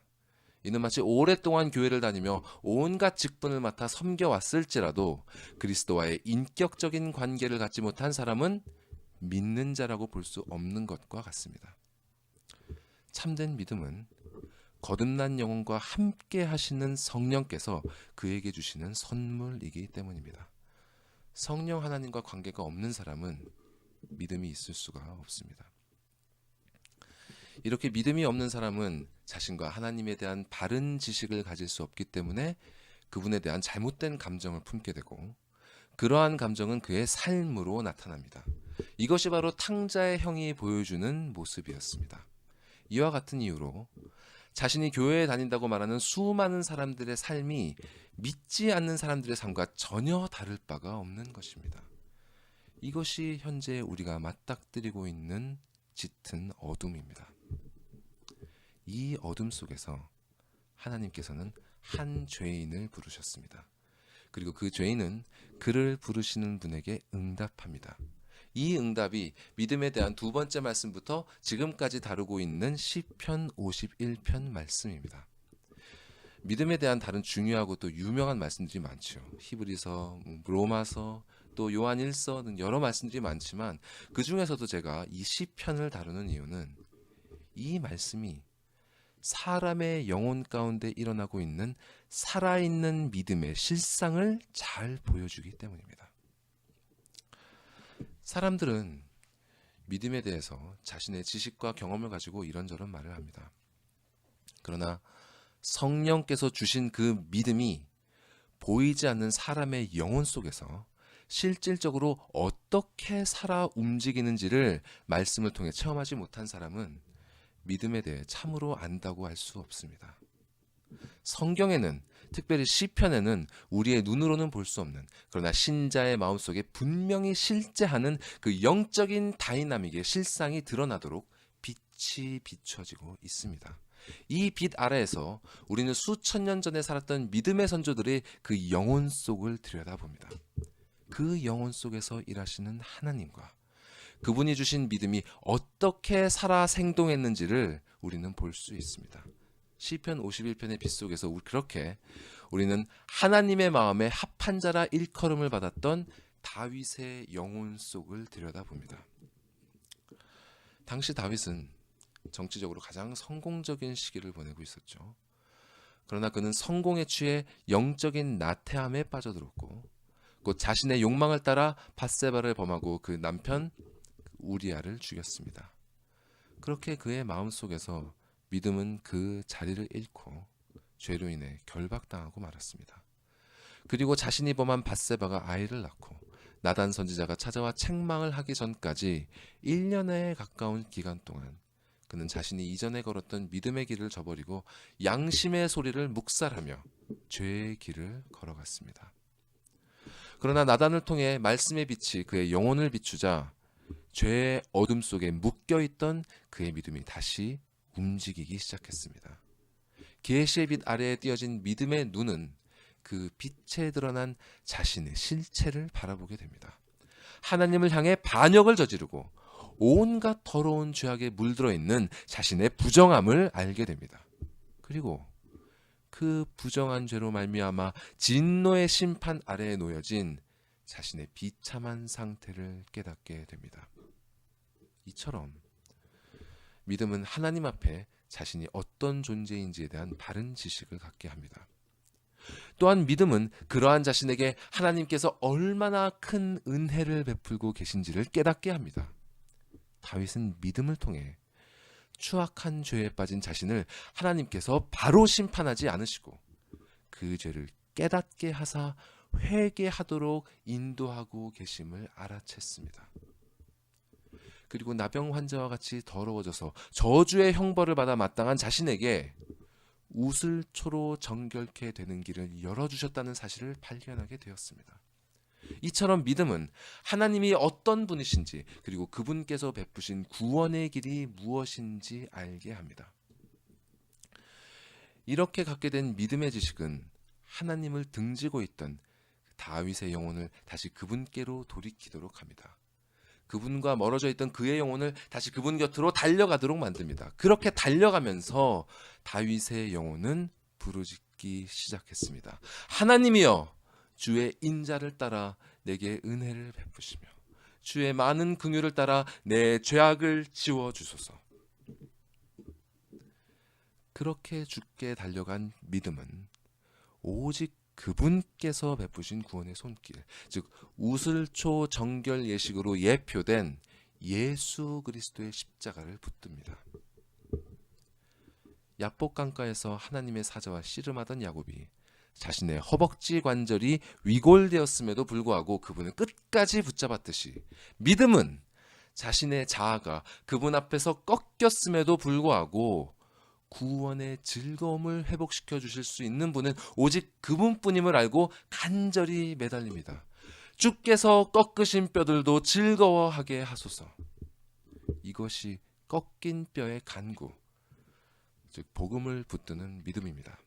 이는 마치 오랫동안 교회를 다니며 온갖 직분을 맡아 섬겨왔을지라도 그리스도와의 인격적인 관계를 갖지 못한 사람은 믿는 자라고 볼 수 없는 것과 같습니다. 참된 믿음은 거듭난 영혼과 함께 하시는 성령께서 그에게 주시는 선물이기 때문입니다. 성령 하나님과 관계가 없는 사람은 믿음이 있을 수가 없습니다. 이렇게 믿음이 없는 사람은 자신과 하나님에 대한 바른 지식을 가질 수 없기 때문에 그분에 대한 잘못된 감정을 품게 되고 그러한 감정은 그의 삶으로 나타납니다. 이것이 바로 탕자의 형이 보여주는 모습이었습니다. 이와 같은 이유로 자신이 교회에 다닌다고 말하는 수많은 사람들의 삶이 믿지 않는 사람들의 삶과 전혀 다를 바가 없는 것입니다. 이것이 현재 우리가 맞닥뜨리고 있는 짙은 어둠입니다. 이 어둠 속에서 하나님께서는 한 죄인을 부르셨습니다. 그리고 그 죄인은 그를 부르시는 분에게 응답합니다. 이 응답이 믿음에 대한 두 번째 말씀부터 지금까지 다루고 있는 시편 51편 말씀입니다. 믿음에 대한 다른 중요하고 또 유명한 말씀들이 많죠. 히브리서, 로마서, 또 요한 1서 등 여러 말씀들이 많지만 그 중에서도 제가 이 시편을 다루는 이유는 이 말씀이 사람의 영혼 가운데 일어나고 있는 살아있는 믿음의 실상을 잘 보여주기 때문입니다. 사람들은 믿음에 대해서 자신의 지식과 경험을 가지고 이런저런 말을 합니다. 그러나 성령께서 주신 그 믿음이 보이지 않는 사람의 영혼 속에서 실질적으로 어떻게 살아 움직이는지를 말씀을 통해 체험하지 못한 사람은 믿음에 대해 참으로 안다고 할 수 없습니다. 성경에는, 특별히 시편에는 우리의 눈으로는 볼 수 없는, 그러나 신자의 마음속에 분명히 실제하는 그 영적인 다이나믹의 실상이 드러나도록 빛이 비춰지고 있습니다. 이 빛 아래에서 우리는 수천 년 전에 살았던 믿음의 선조들의 그 영혼 속을 들여다봅니다. 그 영혼 속에서 일하시는 하나님과 그분이 주신 믿음이 어떻게 살아 생동했는지를 우리는 볼 수 있습니다. 시편 51편의 빛 속에서 그렇게 우리는 하나님의 마음에 합한 자라 일컬음을 받았던 다윗의 영혼 속을 들여다봅니다. 당시 다윗은 정치적으로 가장 성공적인 시기를 보내고 있었죠. 그러나 그는 성공에 취해 영적인 나태함에 빠져들었고 곧 자신의 욕망을 따라 밧세바를 범하고 그 남편 우리아를 죽였습니다. 그렇게 그의 마음속에서 믿음은 그 자리를 잃고 죄로 인해 결박당하고 말았습니다. 그리고 자신이 범한 밧세바가 아이를 낳고 나단 선지자가 찾아와 책망을 하기 전까지 1년에 가까운 기간 동안 그는 자신이 이전에 걸었던 믿음의 길을 저버리고 양심의 소리를 묵살하며 죄의 길을 걸어갔습니다. 그러나 나단을 통해 말씀의 빛이 그의 영혼을 비추자 죄의 어둠 속에 묶여있던 그의 믿음이 다시 움직이기 시작했습니다. 계시의 빛 아래에 띄어진 믿음의 눈은 그 빛에 드러난 자신의 실체를 바라보게 됩니다. 하나님을 향해 반역을 저지르고 온갖 더러운 죄악에 물들어 있는 자신의 부정함을 알게 됩니다. 그리고 그 부정한 죄로 말미암아 진노의 심판 아래에 놓여진 자신의 비참한 상태를 깨닫게 됩니다. 이처럼 믿음은 하나님 앞에 자신이 어떤 존재인지에 대한 바른 지식을 갖게 합니다. 또한 믿음은 그러한 자신에게 하나님께서 얼마나 큰 은혜를 베풀고 계신지를 깨닫게 합니다. 다윗은 믿음을 통해 추악한 죄에 빠진 자신을 하나님께서 바로 심판하지 않으시고 그 죄를 깨닫게 하사 회개하도록 인도하고 계심을 알아챘습니다. 그리고 나병 환자와 같이 더러워져서 저주의 형벌을 받아 마땅한 자신에게 우슬초로 정결케 되는 길을 열어주셨다는 사실을 발견하게 되었습니다. 이처럼 믿음은 하나님이 어떤 분이신지 그리고 그분께서 베푸신 구원의 길이 무엇인지 알게 합니다. 이렇게 갖게 된 믿음의 지식은 하나님을 등지고 있던 다윗의 영혼을 다시 그분께로 돌이키도록 합니다. 그분과 멀어져 있던 그의 영혼을 다시 그분 곁으로 달려가도록 만듭니다. 그렇게 달려가면서 다윗의 영혼은 부르짖기 시작했습니다. 하나님이여, 주의 인자를 따라 내게 은혜를 베푸시며 주의 많은 긍휼을 따라 내 죄악을 지워주소서. 그렇게 주께 달려간 믿음은 오직 그분께서 베푸신 구원의 손길, 즉 우슬초 정결 예식으로 예표된 예수 그리스도의 십자가를 붙듭니다. 야복 강가에서 하나님의 사자와 씨름하던 야곱이 자신의 허벅지 관절이 위골되었음에도 불구하고 그분을 끝까지 붙잡았듯이 믿음은 자신의 자아가 그분 앞에서 꺾였음에도 불구하고 구원의 즐거움을 회복시켜 주실 수 있는 분은 오직 그분뿐임을 알고 간절히 매달립니다. 주께서 꺾으신 뼈들도 즐거워하게 하소서. 이것이 꺾인 뼈의 간구, 즉 복음을 붙드는 믿음입니다.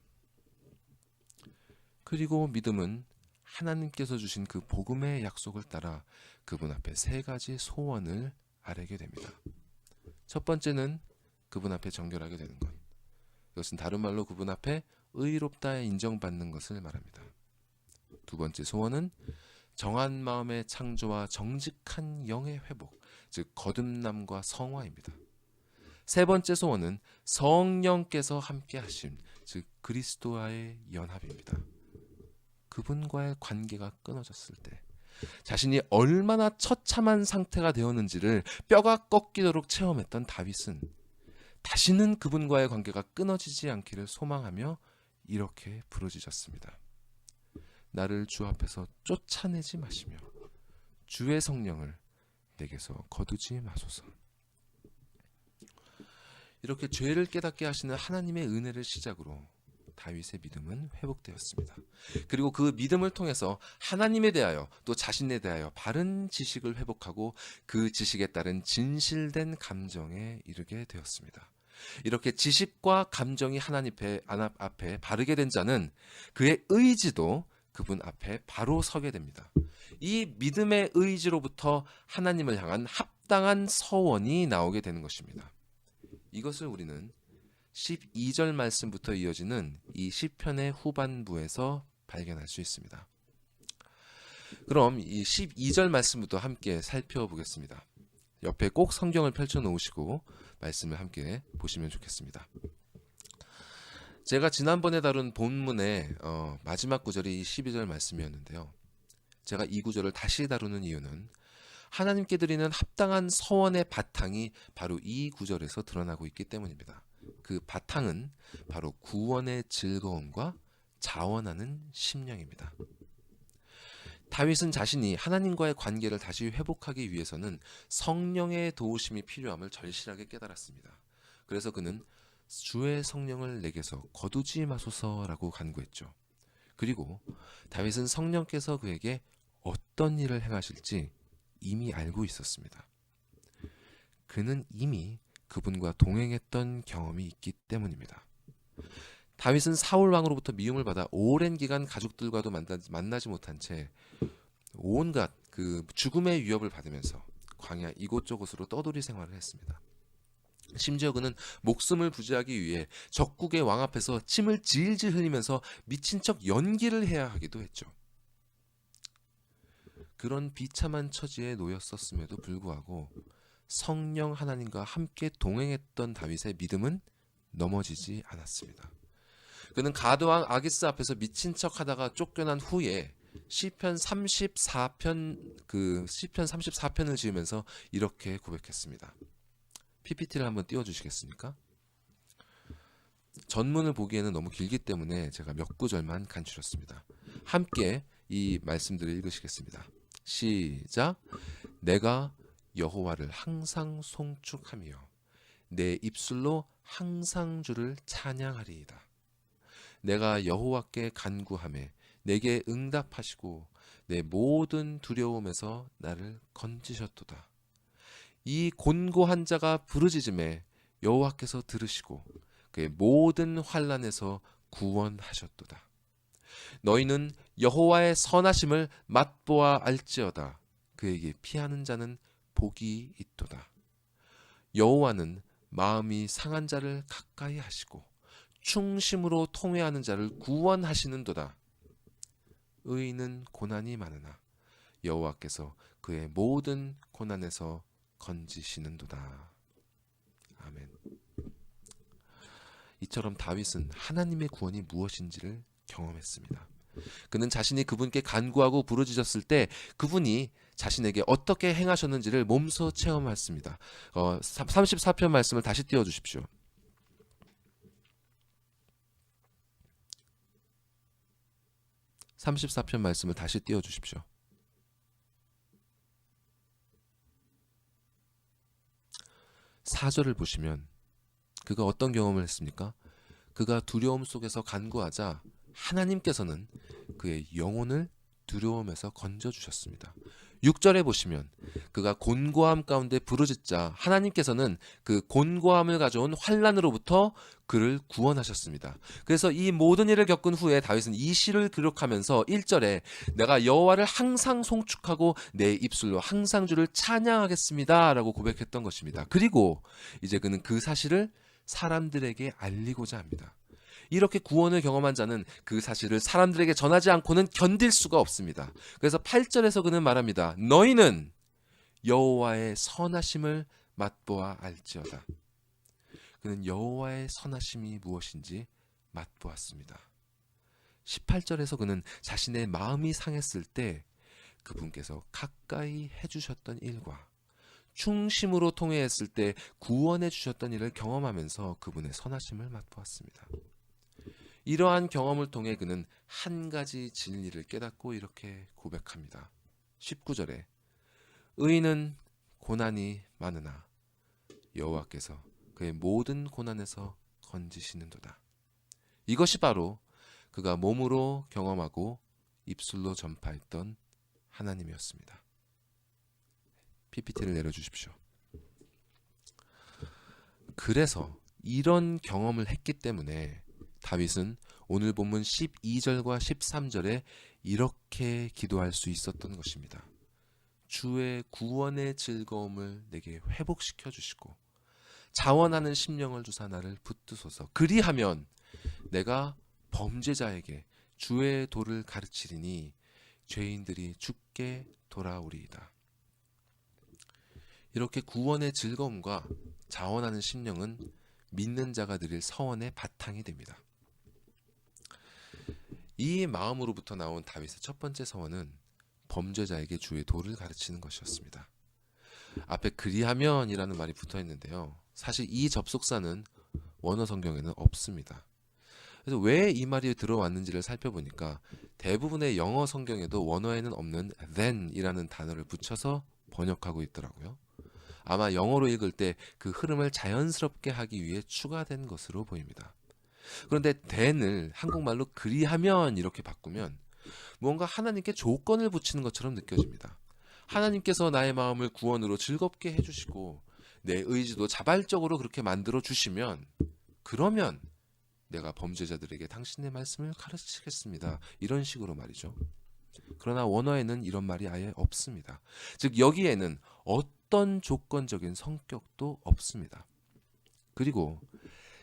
그리고 믿음은 하나님께서 주신 그 복음의 약속을 따라 그분 앞에 세 가지 소원을 아뢰게 됩니다. 첫 번째는 그분 앞에 정결하게 되는 것. 이것은 다른 말로 그분 앞에 의롭다 인정받는 것을 말합니다. 두 번째 소원은 정한 마음의 창조와 정직한 영의 회복, 즉 거듭남과 성화입니다. 세 번째 소원은 성령께서 함께 하심, 즉 그리스도와의 연합입니다. 그분과의 관계가 끊어졌을 때 자신이 얼마나 처참한 상태가 되었는지를 뼈가 꺾이도록 체험했던 다윗은 다시는 그분과의 관계가 끊어지지 않기를 소망하며 이렇게 부르짖었습니다. 나를 주 앞에서 쫓아내지 마시며 주의 성령을 내게서 거두지 마소서. 이렇게 죄를 깨닫게 하시는 하나님의 은혜를 시작으로 다윗의 믿음은 회복되었습니다. 그리고 그 믿음을 통해서 하나님에 대하여 또 자신에 대하여 바른 지식을 회복하고 그 지식에 따른 진실된 감정에 이르게 되었습니다. 이렇게 지식과 감정이 하나님 앞에 바르게 된 자는 그의 의지도 그분 앞에 바로 서게 됩니다. 이 믿음의 의지로부터 하나님을 향한 합당한 서원이 나오게 되는 것입니다. 이것을 우리는 12절 말씀부터 이어지는 이 시편의 후반부에서 발견할 수 있습니다. 그럼 이 12절 말씀부터 함께 살펴보겠습니다. 옆에 꼭 성경을 펼쳐 놓으시고 말씀을 함께 보시면 좋겠습니다. 제가 지난번에 다룬 본문의 마지막 구절이 이 12절 말씀이었는데요. 제가 이 구절을 다시 다루는 이유는 하나님께 드리는 합당한 서원의 바탕이 바로 이 구절에서 드러나고 있기 때문입니다. 그 바탕은 바로 구원의 즐거움과 자원하는 심령입니다. 다윗은 자신이 하나님과의 관계를 다시 회복하기 위해서는 성령의 도우심이 필요함을 절실하게 깨달았습니다. 그래서 그는 주의 성령을 내게서 거두지 마소서라고 간구했죠. 그리고 다윗은 성령께서 그에게 어떤 일을 행하실지 이미 알고 있었습니다. 그는 이미 그분과 동행했던 경험이 있기 때문입니다. 다윗은 사울 왕으로부터 미움을 받아 오랜 기간 가족들과도 만나지 못한 채 온갖 그 죽음의 위협을 받으면서 광야 이곳저곳으로 떠돌이 생활을 했습니다. 심지어 그는 목숨을 부지하기 위해 적국의 왕 앞에서 침을 질질 흘리면서 미친 척 연기를 해야 하기도 했죠. 그런 비참한 처지에 놓였었음에도 불구하고 성령 하나님과 함께 동행했던 다윗의 믿음은 넘어지지 않았습니다. 그는 가드왕 아기스 앞에서 미친 척하다가 쫓겨난 후에 시편 34편을 지으면서 이렇게 고백했습니다. PPT를 한번 띄워주시겠습니까? 전문을 보기에는 너무 길기 때문에 제가 몇 구절만 간추렸습니다. 함께 이 말씀들을 읽으시겠습니다. 시작. 내가 여호와를 항상 송축하며 내 입술로 항상 주를 찬양하리이다. 내가 여호와께 간구하매 내게 응답하시고 내 모든 두려움에서 나를 건지셨도다. 이 곤고한 자가 부르짖음에 여호와께서 들으시고 그의 모든 환난에서 구원하셨도다. 너희는 여호와의 선하심을 맛보아 알지어다. 그에게 피하는 자는 복이 있도다. 여호와는 마음이 상한 자를 가까이 하시고 충심으로 통회하는 자를 구원하시는도다. 의인은 고난이 많으나 여호와께서 그의 모든 고난에서 건지시는도다. 아멘. 이처럼 다윗은 하나님의 구원이 무엇인지를 경험했습니다. 그는 자신이 그분께 간구하고 부르짖었을 때 그분이 자신에게 어떻게 행하셨는지를 몸소 체험했습니다. 34편 말씀을 다시 띄워주십시오. (34편) 말씀을 다시 띄워주십시오. 4절을 보시면 그가 어떤 경험을 했습니까? 그가 두려움 속에서 간구하자 하나님께서는 그의 영혼을 두려움에서 건져주셨습니다. 6절에 보시면 그가 곤고함 가운데 부르짖자 하나님께서는 그 곤고함을 가져온 환난으로부터 그를 구원하셨습니다. 그래서 이 모든 일을 겪은 후에 다윗은 이 시를 기록하면서 1절에 내가 여호와를 항상 송축하고 내 입술로 항상 주를 찬양하겠습니다 라고 고백했던 것입니다. 그리고 이제 그는 그 사실을 사람들에게 알리고자 합니다. 이렇게 구원을 경험한 자는 그 사실을 사람들에게 전하지 않고는 견딜 수가 없습니다. 그래서 8절에서 그는 말합니다. 너희는 여호와의 선하심을 맛보아 알지어다. 그는 여호와의 선하심이 무엇인지 맛보았습니다. 18절에서 그는 자신의 마음이 상했을 때 그분께서 가까이 해주셨던 일과 충심으로 통회했을 때 구원해 주셨던 일을 경험하면서 그분의 선하심을 맛보았습니다. 이러한 경험을 통해 그는 한 가지 진리를 깨닫고 이렇게 고백합니다. 19절에 의인은 고난이 많으나 여호와께서 그의 모든 고난에서 건지시는도다. 이것이 바로 그가 몸으로 경험하고 입술로 전파했던 하나님이었습니다. PPT를 내려주십시오. 그래서 이런 경험을 했기 때문에 다윗은 오늘 본문 12절과 13절에 이렇게 기도할 수 있었던 것입니다. 주의 구원의 즐거움을 내게 회복시켜 주시고 자원하는 심령을 주사 나를 붙드소서. 그리하면 내가 범죄자에게 주의 도를 가르치리니 죄인들이 주께 돌아오리이다. 이렇게 구원의 즐거움과 자원하는 심령은 믿는 자가 누릴 서원의 바탕이 됩니다. 이 마음으로부터 나온 다윗의 첫 번째 서원은 범죄자에게 주의 도를 가르치는 것이었습니다. 앞에 그리하면이라는 말이 붙어 있는데요. 사실 이 접속사는 원어 성경에는 없습니다. 그래서 왜 이 말이 들어왔는지를 살펴보니까 대부분의 영어 성경에도 원어에는 없는 then이라는 단어를 붙여서 번역하고 있더라고요. 아마 영어로 읽을 때 그 흐름을 자연스럽게 하기 위해 추가된 것으로 보입니다. 그런데 then을 한국말로 그리하면 이렇게 바꾸면 뭔가 하나님께 조건을 붙이는 것처럼 느껴집니다. 하나님께서 나의 마음을 구원으로 즐겁게 해주시고 내 의지도 자발적으로 그렇게 만들어 주시면 그러면 내가 범죄자들에게 당신의 말씀을 가르치겠습니다. 이런 식으로 말이죠. 그러나 원어에는 이런 말이 아예 없습니다. 즉 여기에는 어떤 조건적인 성격도 없습니다. 그리고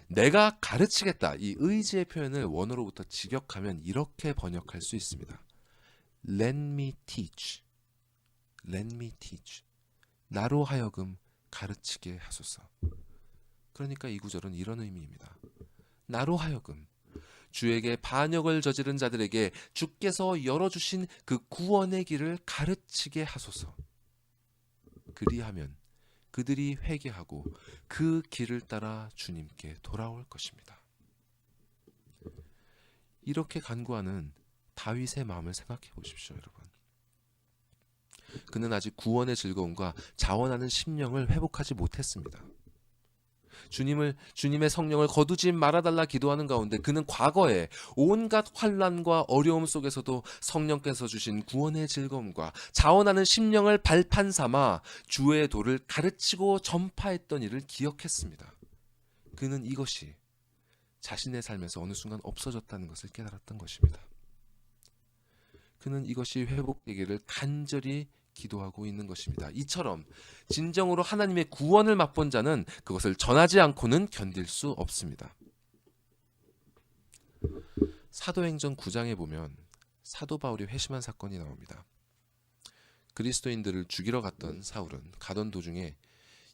내가 가르치겠다, 이 의지의 표현을 원어로부터 직역하면 이렇게 번역할 수 있습니다. Let me teach. Let me teach. 나로 하여금 가르치게 하소서. 그러니까 이 구절은 이런 의미입니다. 나로 하여금 주에게 반역을 저지른 자들에게 주께서 열어주신 그 구원의 길을 가르치게 하소서. 그리하면 그들이 회개하고 그 길을 따라 주님께 돌아올 것입니다. 이렇게 간구하는 다윗의 마음을 생각해 보십시오, 여러분. 그는 아직 구원의 즐거움과 자원하는 심령을 회복하지 못했습니다. 주님의 성령을 거두지 말아달라 기도하는 가운데 그는 과거에 온갖 환난과 어려움 속에서도 성령께서 주신 구원의 즐거움과 자원하는 심령을 발판 삼아 주의 도를 가르치고 전파했던 일을 기억했습니다. 그는 이것이 자신의 삶에서 어느 순간 없어졌다는 것을 깨달았던 것입니다. 그는 이것이 회복되기를 간절히 기도하고 있는 것입니다. 이처럼 진정으로 하나님의 구원을 맛본 자는 그것을 전하지 않고는 견딜 수 없습니다. 사도행전 9장에 보면 사도 바울이 회심한 사건이 나옵니다. 그리스도인들을 죽이러 갔던 사울은 가던 도중에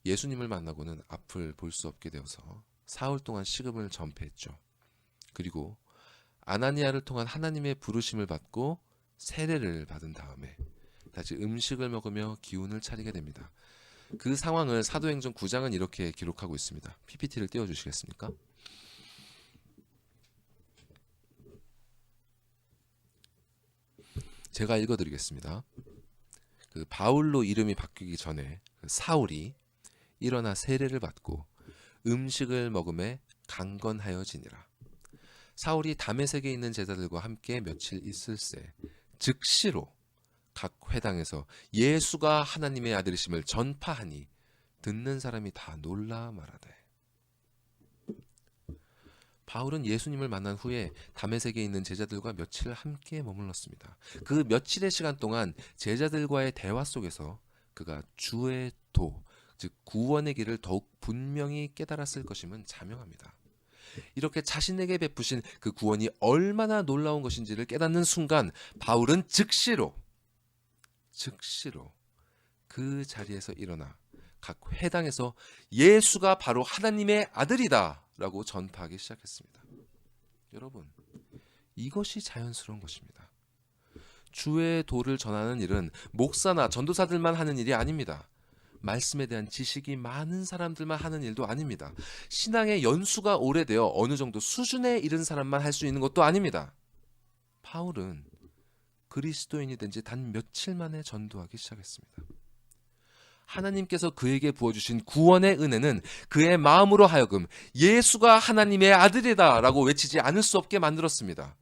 예수님을 만나고는 앞을 볼 수 없게 되어서 사흘 동안 식음을 전폐했죠. 그리고 아나니아를 통한 하나님의 부르심을 받고 세례를 받은 다음에 다시 음식을 먹으며 기운을 차리게 됩니다. 그 상황을 사도행전 9장은 이렇게 기록하고 있습니다. PPT를 띄워주시겠습니까? 제가 읽어드리겠습니다. 그 바울로 이름이 바뀌기 전에 사울이 일어나 세례를 받고 음식을 먹음에 강건하여지니라. 사울이 다메섹에 있는 제자들과 함께 며칠 있을새 즉시로 각 회당에서 예수가 하나님의 아들이심을 전파하니 듣는 사람이 다 놀라 말하되. 바울은 예수님을 만난 후에 다메섹에 있는 제자들과 며칠 함께 머물렀습니다. 그 며칠의 시간 동안 제자들과의 대화 속에서 그가 주의 도, 즉 구원의 길을 더욱 분명히 깨달았을 것임은 자명합니다. 이렇게 자신에게 베푸신 그 구원이 얼마나 놀라운 것인지를 깨닫는 순간 바울은 즉시로 그 자리에서 일어나 각 회당에서 예수가 바로 하나님의 아들이다 라고 전파하기 시작했습니다. 여러분, 이것이 자연스러운 것입니다. 주의 도를 전하는 일은 목사나 전도사들만 하는 일이 아닙니다. 말씀에 대한 지식이 많은 사람들만 하는 일도 아닙니다. 신앙의 연수가 오래되어 어느 정도 수준에 이른 사람만 할 수 있는 것도 아닙니다. 바울은 그리스도인이 된 지 단 며칠 만에 전도하기 시작했습니다. 하나님께서 그에게 부어주신 구원의 은혜는 그의 마음으로 하여금 예수가 하나님의 아들이다 라고 외치지 않을 수 없게 만들었습니다.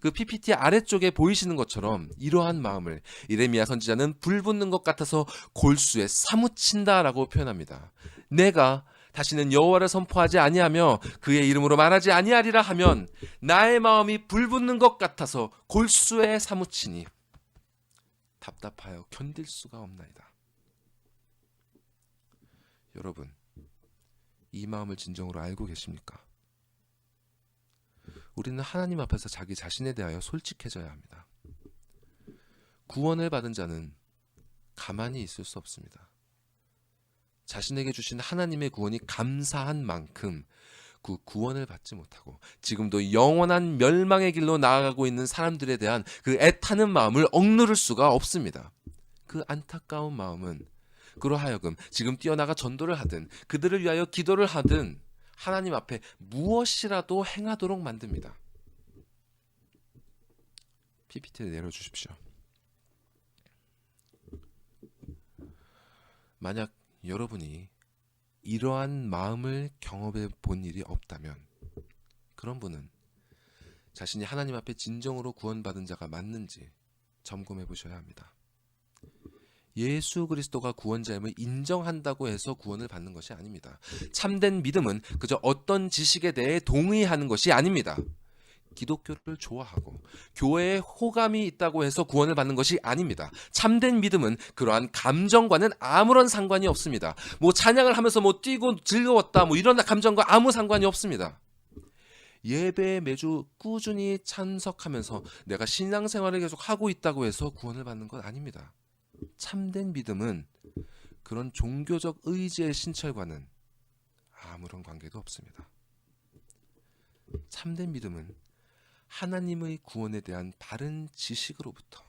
그 PPT 아래쪽에 보이시는 것처럼 이러한 마음을 예레미야 선지자는 불 붙는 것 같아서 골수에 사무친다 라고 표현합니다. 내가 다시는 여호와를 선포하지 아니하며 그의 이름으로 말하지 아니하리라 하면 나의 마음이 불 붙는 것 같아서 골수에 사무치니 답답하여 견딜 수가 없나이다. 여러분, 이 마음을 진정으로 알고 계십니까? 우리는 하나님 앞에서 자기 자신에 대하여 솔직해져야 합니다. 구원을 받은 자는 가만히 있을 수 없습니다. 자신에게 주신 하나님의 구원이 감사한 만큼 그 구원을 받지 못하고 지금도 영원한 멸망의 길로 나아가고 있는 사람들에 대한 그 애타는 마음을 억누를 수가 없습니다. 그 안타까운 마음은 그로 하여금 지금 뛰어나가 전도를 하든 그들을 위하여 기도를 하든 하나님 앞에 무엇이라도 행하도록 만듭니다. PPT를 내려주십시오. 만약 여러분이 이러한 마음을 경험해 본 일이 없다면 그런 분은 자신이 하나님 앞에 진정으로 구원받은 자가 맞는지 점검해 보셔야 합니다. 예수 그리스도가 구원자임을 인정한다고 해서 구원을 받는 것이 아닙니다. 참된 믿음은 그저 어떤 지식에 대해 동의하는 것이 아닙니다. 기독교를 좋아하고 교회에 호감이 있다고 해서 구원을 받는 것이 아닙니다. 참된 믿음은 그러한 감정과는 아무런 상관이 없습니다. 뭐 찬양을 하면서 뭐 뛰고 즐거웠다 뭐 이런 감정과 아무 상관이 없습니다. 예배에 매주 꾸준히 참석하면서 내가 신앙생활을 계속 하고 있다고 해서 구원을 받는 것 아닙니다. 참된 믿음은 그런 종교적 의지의 신철과는 아무런 관계도 없습니다. 참된 믿음은 하나님의 구원에 대한 바른 지식으로부터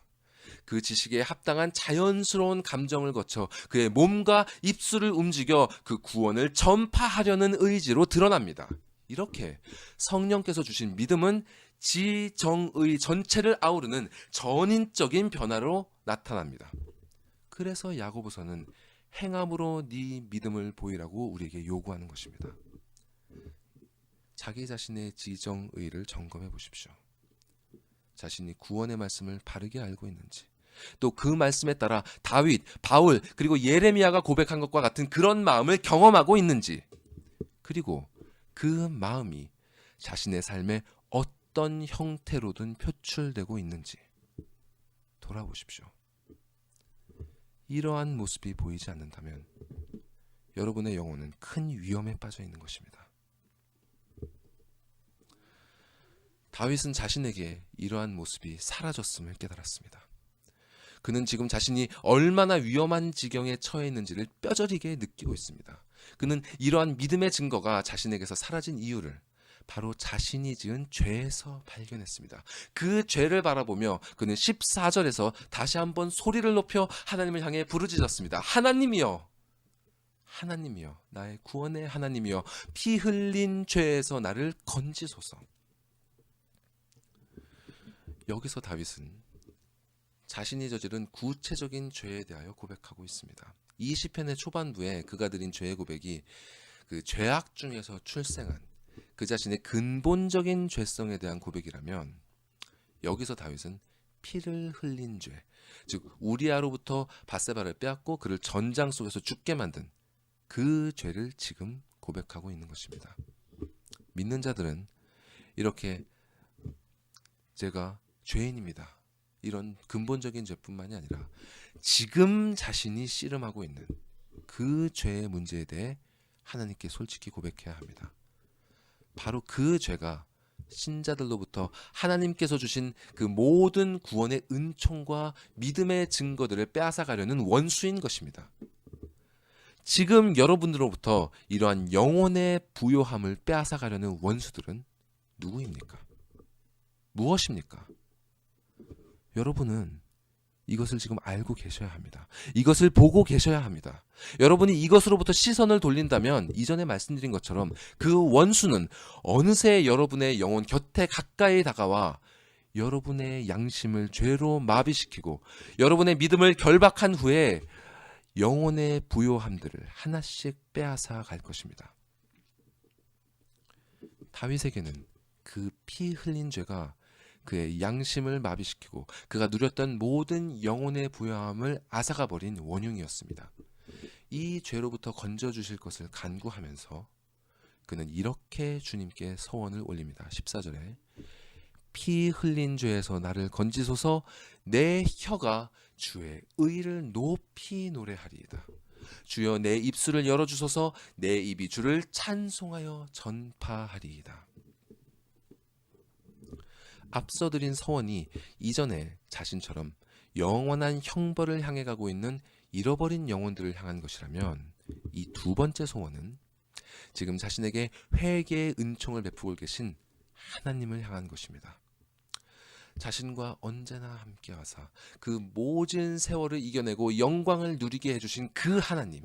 그 지식에 합당한 자연스러운 감정을 거쳐 그의 몸과 입술을 움직여 그 구원을 전파하려는 의지로 드러납니다. 이렇게 성령께서 주신 믿음은 지정의 전체를 아우르는 전인적인 변화로 나타납니다. 그래서 야고보서는 행함으로 네 믿음을 보이라고 우리에게 요구하는 것입니다. 자기 자신의 지정의를 점검해 보십시오. 자신이 구원의 말씀을 바르게 알고 있는지, 또 그 말씀에 따라 다윗, 바울, 그리고 예레미야가 고백한 것과 같은 그런 마음을 경험하고 있는지, 그리고 그 마음이 자신의 삶에 어떤 형태로든 표출되고 있는지 돌아보십시오. 이러한 모습이 보이지 않는다면 여러분의 영혼은 큰 위험에 빠져 있는 것입니다. 다윗은 자신에게 이러한 모습이 사라졌음을 깨달았습니다. 그는 지금 자신이 얼마나 위험한 지경에 처해 있는지를 뼈저리게 느끼고 있습니다. 그는 이러한 믿음의 증거가 자신에게서 사라진 이유를 바로 자신이 지은 죄에서 발견했습니다. 그 죄를 바라보며 그는 14절에서 다시 한번 소리를 높여 하나님을 향해 부르짖었습니다. 하나님이여, 하나님이여, 나의 구원의 하나님이여, 피 흘린 죄에서 나를 건지소서. 여기서 다윗은 자신이 저지른 구체적인 죄에 대하여 고백하고 있습니다. 이 시편의 초반부에 그가 드린 죄의 고백이 그 죄악 중에서 출생한 그 자신의 근본적인 죄성에 대한 고백이라면, 여기서 다윗은 피를 흘린 죄, 즉 우리아로부터 밧세바를 빼앗고 그를 전장 속에서 죽게 만든 그 죄를 지금 고백하고 있는 것입니다. 믿는 자들은 이렇게 제가 죄인입니다, 이런 근본적인 죄뿐만이 아니라 지금 자신이 씨름하고 있는 그 죄의 문제에 대해 하나님께 솔직히 고백해야 합니다. 바로 그 죄가 신자들로부터 하나님께서 주신 그 모든 구원의 은총과 믿음의 증거들을 빼앗아가려는 원수인 것입니다. 지금 여러분들로부터 이러한 영혼의 부요함을 빼앗아가려는 원수들은 누구입니까? 무엇입니까? 여러분은 이것을 지금 알고 계셔야 합니다. 이것을 보고 계셔야 합니다. 여러분이 이것으로부터 시선을 돌린다면 이전에 말씀드린 것처럼 그 원수는 어느새 여러분의 영혼 곁에 가까이 다가와 여러분의 양심을 죄로 마비시키고 여러분의 믿음을 결박한 후에 영혼의 부요함들을 하나씩 빼앗아 갈 것입니다. 다윗에게는 그 피 흘린 죄가 그의 양심을 마비시키고 그가 누렸던 모든 영혼의 부요함을 앗아가 버린 원흉이었습니다. 이 죄로부터 건져주실 것을 간구하면서 그는 이렇게 주님께 서원을 올립니다. 14절에 피 흘린 죄에서 나를 건지소서, 내 혀가 주의 의를 높이 노래하리이다. 주여 내 입술을 열어주소서, 내 입이 주를 찬송하여 전파하리이다. 앞서 드린 서원이 이전에 자신처럼 영원한 형벌을 향해 가고 있는 잃어버린 영혼들을 향한 것이라면, 이 두 번째 소원은 지금 자신에게 회개의 은총을 베푸고 계신 하나님을 향한 것입니다. 자신과 언제나 함께 하사 그 모진 세월을 이겨내고 영광을 누리게 해주신 그 하나님,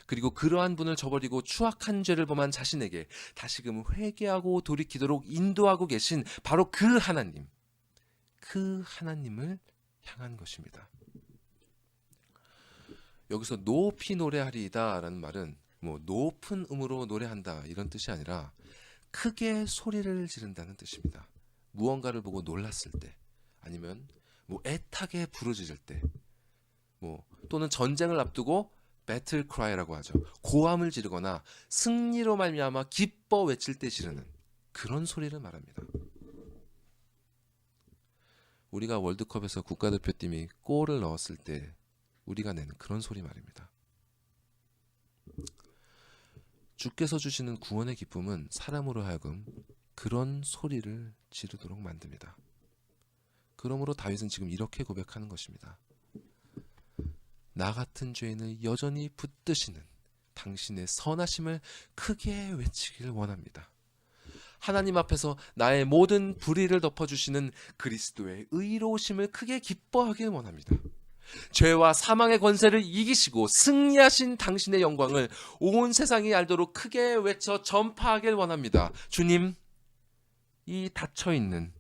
그리고 그러한 분을 저버리고 추악한 죄를 범한 자신에게 다시금 회개하고 돌이키도록 인도하고 계신 바로 그 하나님, 그 하나님을 향한 것입니다. 여기서 높이 노래하리이다 라는 말은 높은 음으로 노래한다 이런 뜻이 아니라 크게 소리를 지른다는 뜻입니다. 무언가를 보고 놀랐을 때, 아니면 애타게 부르짖을 때, 또는 전쟁을 앞두고 배틀 크라이라고 하죠. 고함을 지르거나 승리로 말미암아 기뻐 외칠 때 지르는 그런 소리를 말합니다. 우리가 월드컵에서 국가대표팀이 골을 넣었을 때 우리가 내는 그런 소리 말입니다. 주께서 주시는 구원의 기쁨은 사람으로 하여금 그런 소리를 지르도록 만듭니다. 그러므로 다윗은 지금 이렇게 고백하는 것입니다. 나 같은 죄인을 여전히 붙드시는 당신의 선하심을 크게 외치길 원합니다. 하나님 앞에서 나의 모든 불의를 덮어주시는 그리스도의 의로우심을 크게 기뻐하길 원합니다. 죄와 사망의 권세를 이기시고 승리하신 당신의 영광을 온 세상이 알도록 크게 외쳐 전파하길 원합니다. 주님, 이 닫혀있는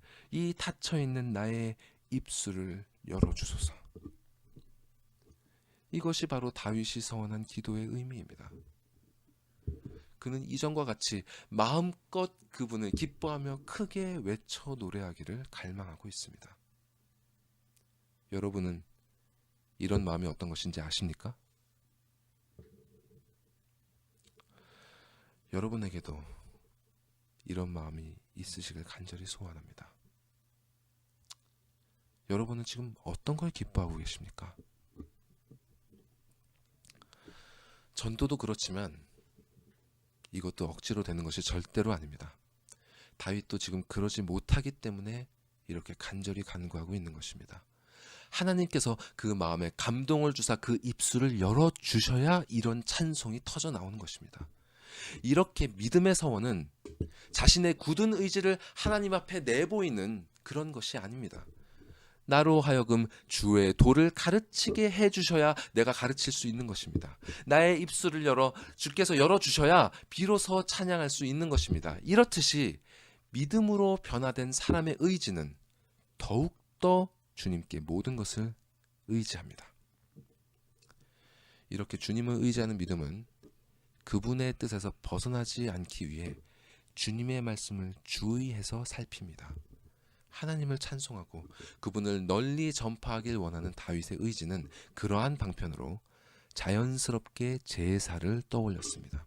나의 입술을 열어주소서. 이것이 바로 다윗이 서원한 기도의 의미입니다. 그는 이전과 같이 마음껏 그분을 기뻐하며 크게 외쳐 노래하기를 갈망하고 있습니다. 여러분은 이런 마음이 어떤 것인지 아십니까? 여러분에게도 이런 마음이 있으시길 간절히 소원합니다. 여러분은 지금 어떤 걸 기뻐하고 계십니까? 전도도 그렇지만 이것도 억지로 되는 것이 절대로 아닙니다. 다윗도 지금 그러지 못하기 때문에 이렇게 간절히 간구하고 있는 것입니다. 하나님께서 그 마음에 감동을 주사 그 입술을 열어주셔야 이런 찬송이 터져 나오는 것입니다. 이렇게 믿음의 서원은 자신의 굳은 의지를 하나님 앞에 내보이는 그런 것이 아닙니다. 나로 하여금 주의 도를 가르치게 해주셔야 내가 가르칠 수 있는 것입니다. 나의 입술을 열어 주께서 열어주셔야 비로소 찬양할 수 있는 것입니다. 이렇듯이 믿음으로 변화된 사람의 의지는 더욱더 주님께 모든 것을 의지합니다. 이렇게 주님을 의지하는 믿음은 그분의 뜻에서 벗어나지 않기 위해 주님의 말씀을 주의해서 살핍니다. 하나님을 찬송하고 그분을 널리 전파하길 원하는 다윗의 의지는 그러한 방편으로 자연스럽게 제사를 떠올렸습니다.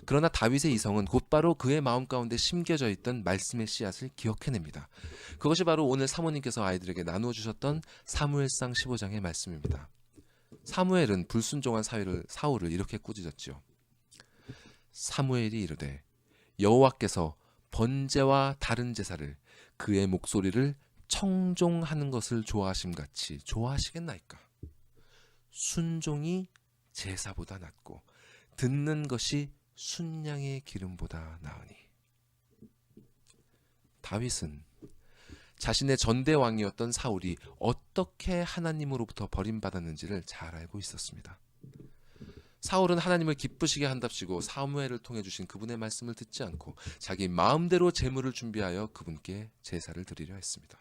그러나 다윗의 이성은 곧바로 그의 마음 가운데 심겨져 있던 말씀의 씨앗을 기억해냅니다. 그것이 바로 오늘 사모님께서 아이들에게 나누어 주셨던 사무엘상 15장의 말씀입니다. 사무엘은 불순종한 사울을 이렇게 꾸짖었지요. 사무엘이 이르되 여호와께서 번제와 다른 제사를 그의 목소리를 청종하는 것을 좋아하심같이 좋아하시겠나이까. 순종이 제사보다 낫고 듣는 것이 순양의 기름보다 나으니. 다윗은 자신의 전대왕이었던 사울이 어떻게 하나님으로부터 버림받았는지를 잘 알고 있었습니다. 사울은 하나님을 기쁘시게 한답시고 사무엘을 통해 주신 그분의 말씀을 듣지 않고 자기 마음대로 제물을 준비하여 그분께 제사를 드리려 했습니다.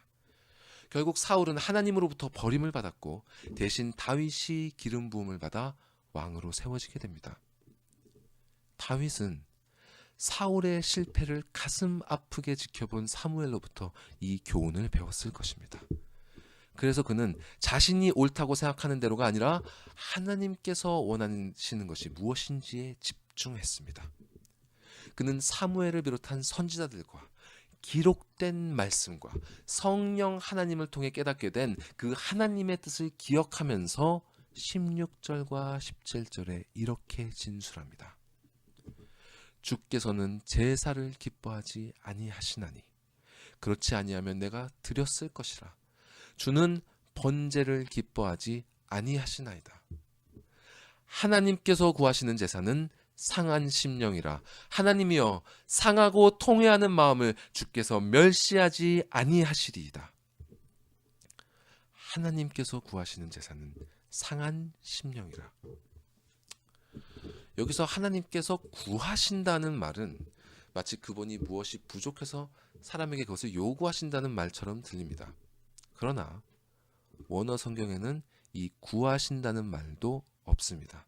결국 사울은 하나님으로부터 버림을 받았고 대신 다윗이 기름 부음을 받아 왕으로 세워지게 됩니다. 다윗은 사울의 실패를 가슴 아프게 지켜본 사무엘로부터 이 교훈을 배웠을 것입니다. 그래서 그는 자신이 옳다고 생각하는 대로가 아니라 하나님께서 원하시는 것이 무엇인지에 집중했습니다. 그는 사무엘을 비롯한 선지자들과 기록된 말씀과 성령 하나님을 통해 깨닫게 된 그 하나님의 뜻을 기억하면서 16절과 17절에 이렇게 진술합니다. 주께서는 제사를 기뻐하지 아니하시나니 그렇지 아니하면 내가 드렸을 것이라. 주는 번제를 기뻐하지 아니하시나이다. 하나님께서 구하시는 제사는 상한 심령이라. 하나님이여 상하고 통회하는 마음을 주께서 멸시하지 아니하시리이다. 하나님께서 구하시는 제사는 상한 심령이라. 여기서 하나님께서 구하신다는 말은 마치 그분이 무엇이 부족해서 사람에게 그것을 요구하신다는 말처럼 들립니다. 그러나 원어 성경에는 이 구하신다는 말도 없습니다.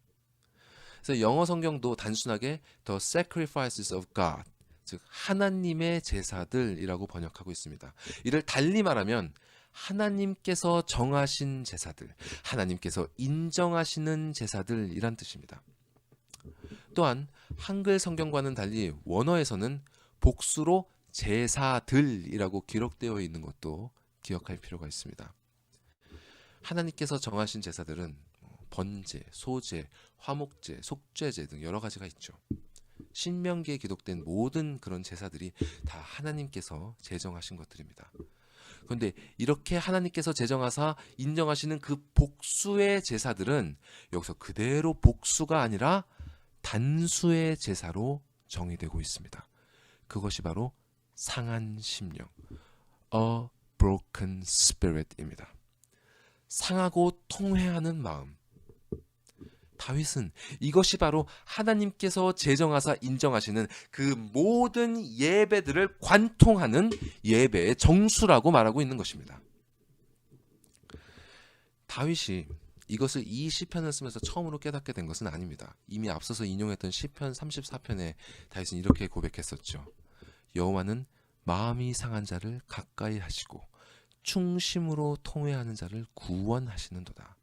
그래서 영어 성경도 단순하게 The Sacrifices of God, 즉 하나님의 제사들이라고 번역하고 있습니다. 이를 달리 말하면 하나님께서 정하신 제사들, 하나님께서 인정하시는 제사들이란 뜻입니다. 또한 한글 성경과는 달리 원어에서는 복수로 제사들이라고 기록되어 있는 것도 기억할 필요가 있습니다. 하나님께서 정하신 제사들은 번제, 소제, 화목제, 속죄제 등 여러 가지가 있죠. 신명기에 기록된 모든 그런 제사들이 다 하나님께서 제정하신 것들입니다. 그런데 이렇게 하나님께서 제정하사 인정하시는 그 복수의 제사들은 여기서 그대로 복수가 아니라 단수의 제사로 정의되고 있습니다. 그것이 바로 상한 심령, A broken spirit입니다. 상하고 통회하는 마음. 다윗은 이것이 바로 하나님께서 제정하사 인정하시는 그 모든 예배들을 관통하는 예배의 정수라고 말하고 있는 것입니다. 다윗이 이것을 이 시편을 쓰면서 처음으로 깨닫게 된 것은 아닙니다. 이미 앞서서 인용했던 시편 34편에 다윗은 이렇게 고백했었죠. 여호와는 마음이 상한 자를 가까이 하시고 충심으로 통회하는 자를 구원하시는도다.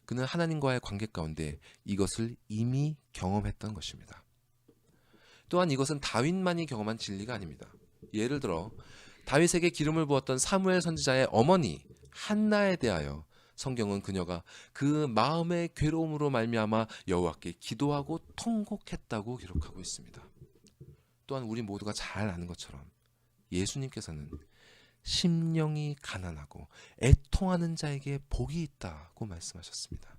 그는 하나님과의 관계 가운데 이것을 이미 경험했던 것입니다. 또한 이것은 다윗만이 경험한 진리가 아닙니다. 예를 들어 다윗에게 기름을 부었던 사무엘 선지자의 어머니 한나에 대하여 성경은 그녀가 그 마음의 괴로움으로 말미암아 여호와께 기도하고 통곡했다고 기록하고 있습니다. 또한 우리 모두가 잘 아는 것처럼 예수님께서는 심령이 가난하고 애통하는 자에게 복이 있다고 말씀하셨습니다.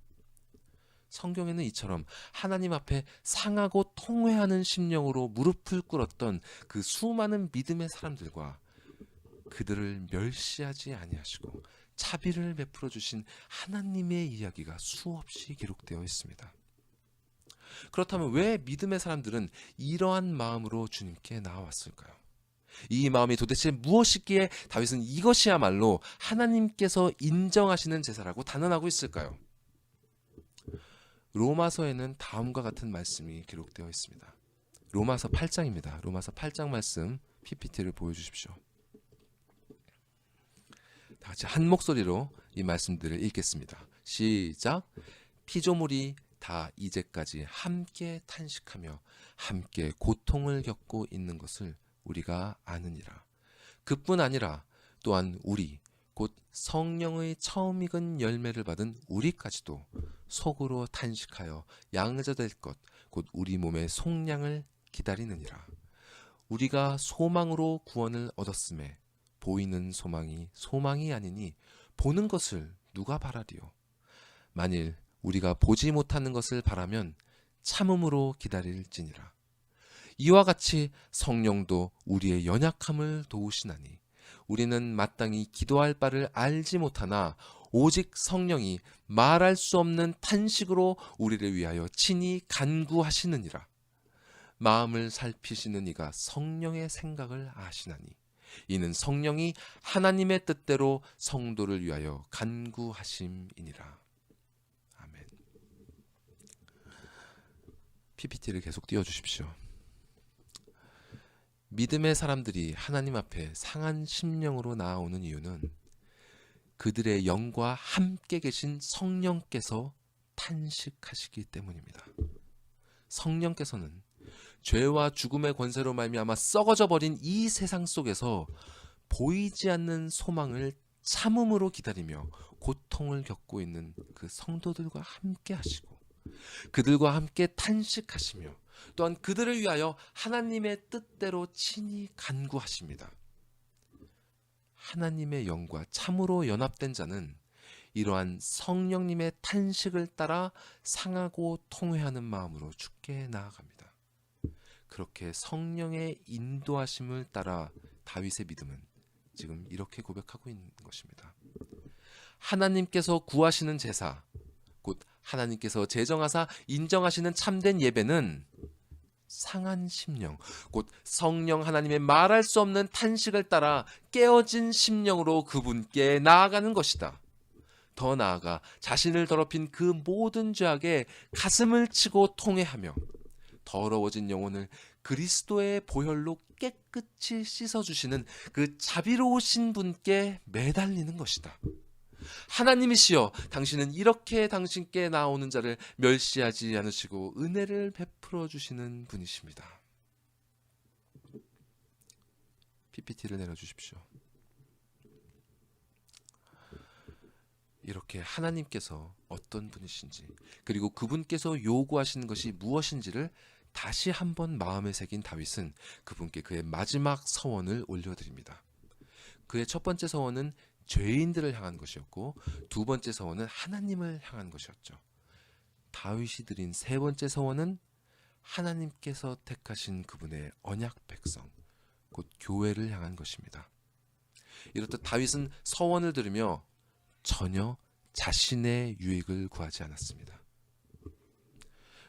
성경에는 이처럼 하나님 앞에 상하고 통회하는 심령으로 무릎을 꿇었던 그 수많은 믿음의 사람들과 그들을 멸시하지 아니하시고 자비를 베풀어 주신 하나님의 이야기가 수없이 기록되어 있습니다. 그렇다면 왜 믿음의 사람들은 이러한 마음으로 주님께 나아왔을까요? 이 마음이 도대체 무엇이기에 다윗은 이것이야말로 하나님께서 인정하시는 제사라고 단언하고 있을까요? 로마서에는 다음과 같은 말씀이 기록되어 있습니다. 로마서 8장입니다. 로마서 8장 말씀 PPT를 보여주십시오. 다 같이 한 목소리로 이 말씀들을 읽겠습니다. 시작. 피조물이 다 이제까지 함께 탄식하며 함께 고통을 겪고 있는 것을 우리가 아느니라. 그뿐 아니라 또한 우리 곧 성령의 처음 익은 열매를 받은 우리까지도 속으로 탄식하여 양자될 것 곧 우리 몸의 속량을 기다리느니라. 우리가 소망으로 구원을 얻었음에 보이는 소망이 소망이 아니니 보는 것을 누가 바라리요. 만일 우리가 보지 못하는 것을 바라면 참음으로 기다릴지니라. 이와 같이 성령도 우리의 연약함을 도우시나니 우리는 마땅히 기도할 바를 알지 못하나 오직 성령이 말할 수 없는 탄식으로 우리를 위하여 친히 간구하시느니라. 마음을 살피시는 이가 성령의 생각을 아시나니 이는 성령이 하나님의 뜻대로 성도를 위하여 간구하심이니라. 아멘. PPT를 계속 띄워주십시오. 믿음의 사람들이 하나님 앞에 상한 심령으로 나아오는 이유는 그들의 영과 함께 계신 성령께서 탄식하시기 때문입니다. 성령께서는 죄와 죽음의 권세로 말미암아 썩어져 버린 이 세상 속에서 보이지 않는 소망을 참음으로 기다리며 고통을 겪고 있는 그 성도들과 함께 하시고 그들과 함께 탄식하시며 또한 그들을 위하여 하나님의 뜻대로 친히 간구하십니다. 하나님의 영과 참으로 연합된 자는 이러한 성령님의 탄식을 따라 상하고 통회하는 마음으로 주께 나아갑니다. 그렇게 성령의 인도하심을 따라 다윗의 믿음은 지금 이렇게 고백하고 있는 것입니다. 하나님께서 구하시는 제사, 곧 하나님께서 제정하사 인정하시는 참된 예배는 상한 심령, 곧 성령 하나님의 말할 수 없는 탄식을 따라 깨어진 심령으로 그분께 나아가는 것이다. 더 나아가 자신을 더럽힌 그 모든 죄악에 가슴을 치고 통회하며 더러워진 영혼을 그리스도의 보혈로 깨끗이 씻어주시는 그 자비로우신 분께 매달리는 것이다. 하나님이시여, 당신은 이렇게 당신께 나오는 자를 멸시하지 않으시고 은혜를 베풀어 주시는 분이십니다. PPT를 내려주십시오. 이렇게 하나님께서 어떤 분이신지 그리고 그분께서 요구하시는 것이 무엇인지를 다시 한번 마음에 새긴 다윗은 그분께 그의 마지막 서원을 올려드립니다. 그의 첫 번째 서원은 죄인들을 향한 것이었고 두 번째 서원은 하나님을 향한 것이었죠. 다윗이 드린 세 번째 서원은 하나님께서 택하신 그분의 언약 백성, 곧 교회를 향한 것입니다. 이렇듯 다윗은 서원을 들으며 전혀 자신의 유익을 구하지 않았습니다.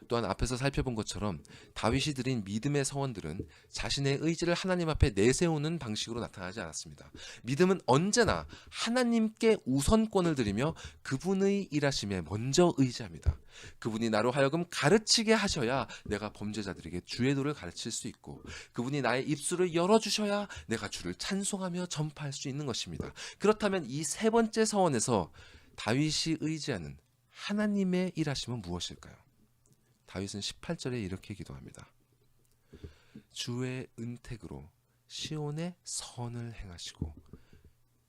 또한 앞에서 살펴본 것처럼 다윗이 드린 믿음의 서원들은 자신의 의지를 하나님 앞에 내세우는 방식으로 나타나지 않았습니다. 믿음은 언제나 하나님께 우선권을 드리며 그분의 일하심에 먼저 의지합니다. 그분이 나로 하여금 가르치게 하셔야 내가 범죄자들에게 주의 도를 가르칠 수 있고 그분이 나의 입술을 열어주셔야 내가 주를 찬송하며 전파할 수 있는 것입니다. 그렇다면 이 세 번째 서원에서 다윗이 의지하는 하나님의 일하심은 무엇일까요? 다윗은 18절에 이렇게 기도합니다. 주의 은택으로 시온의 선을 행하시고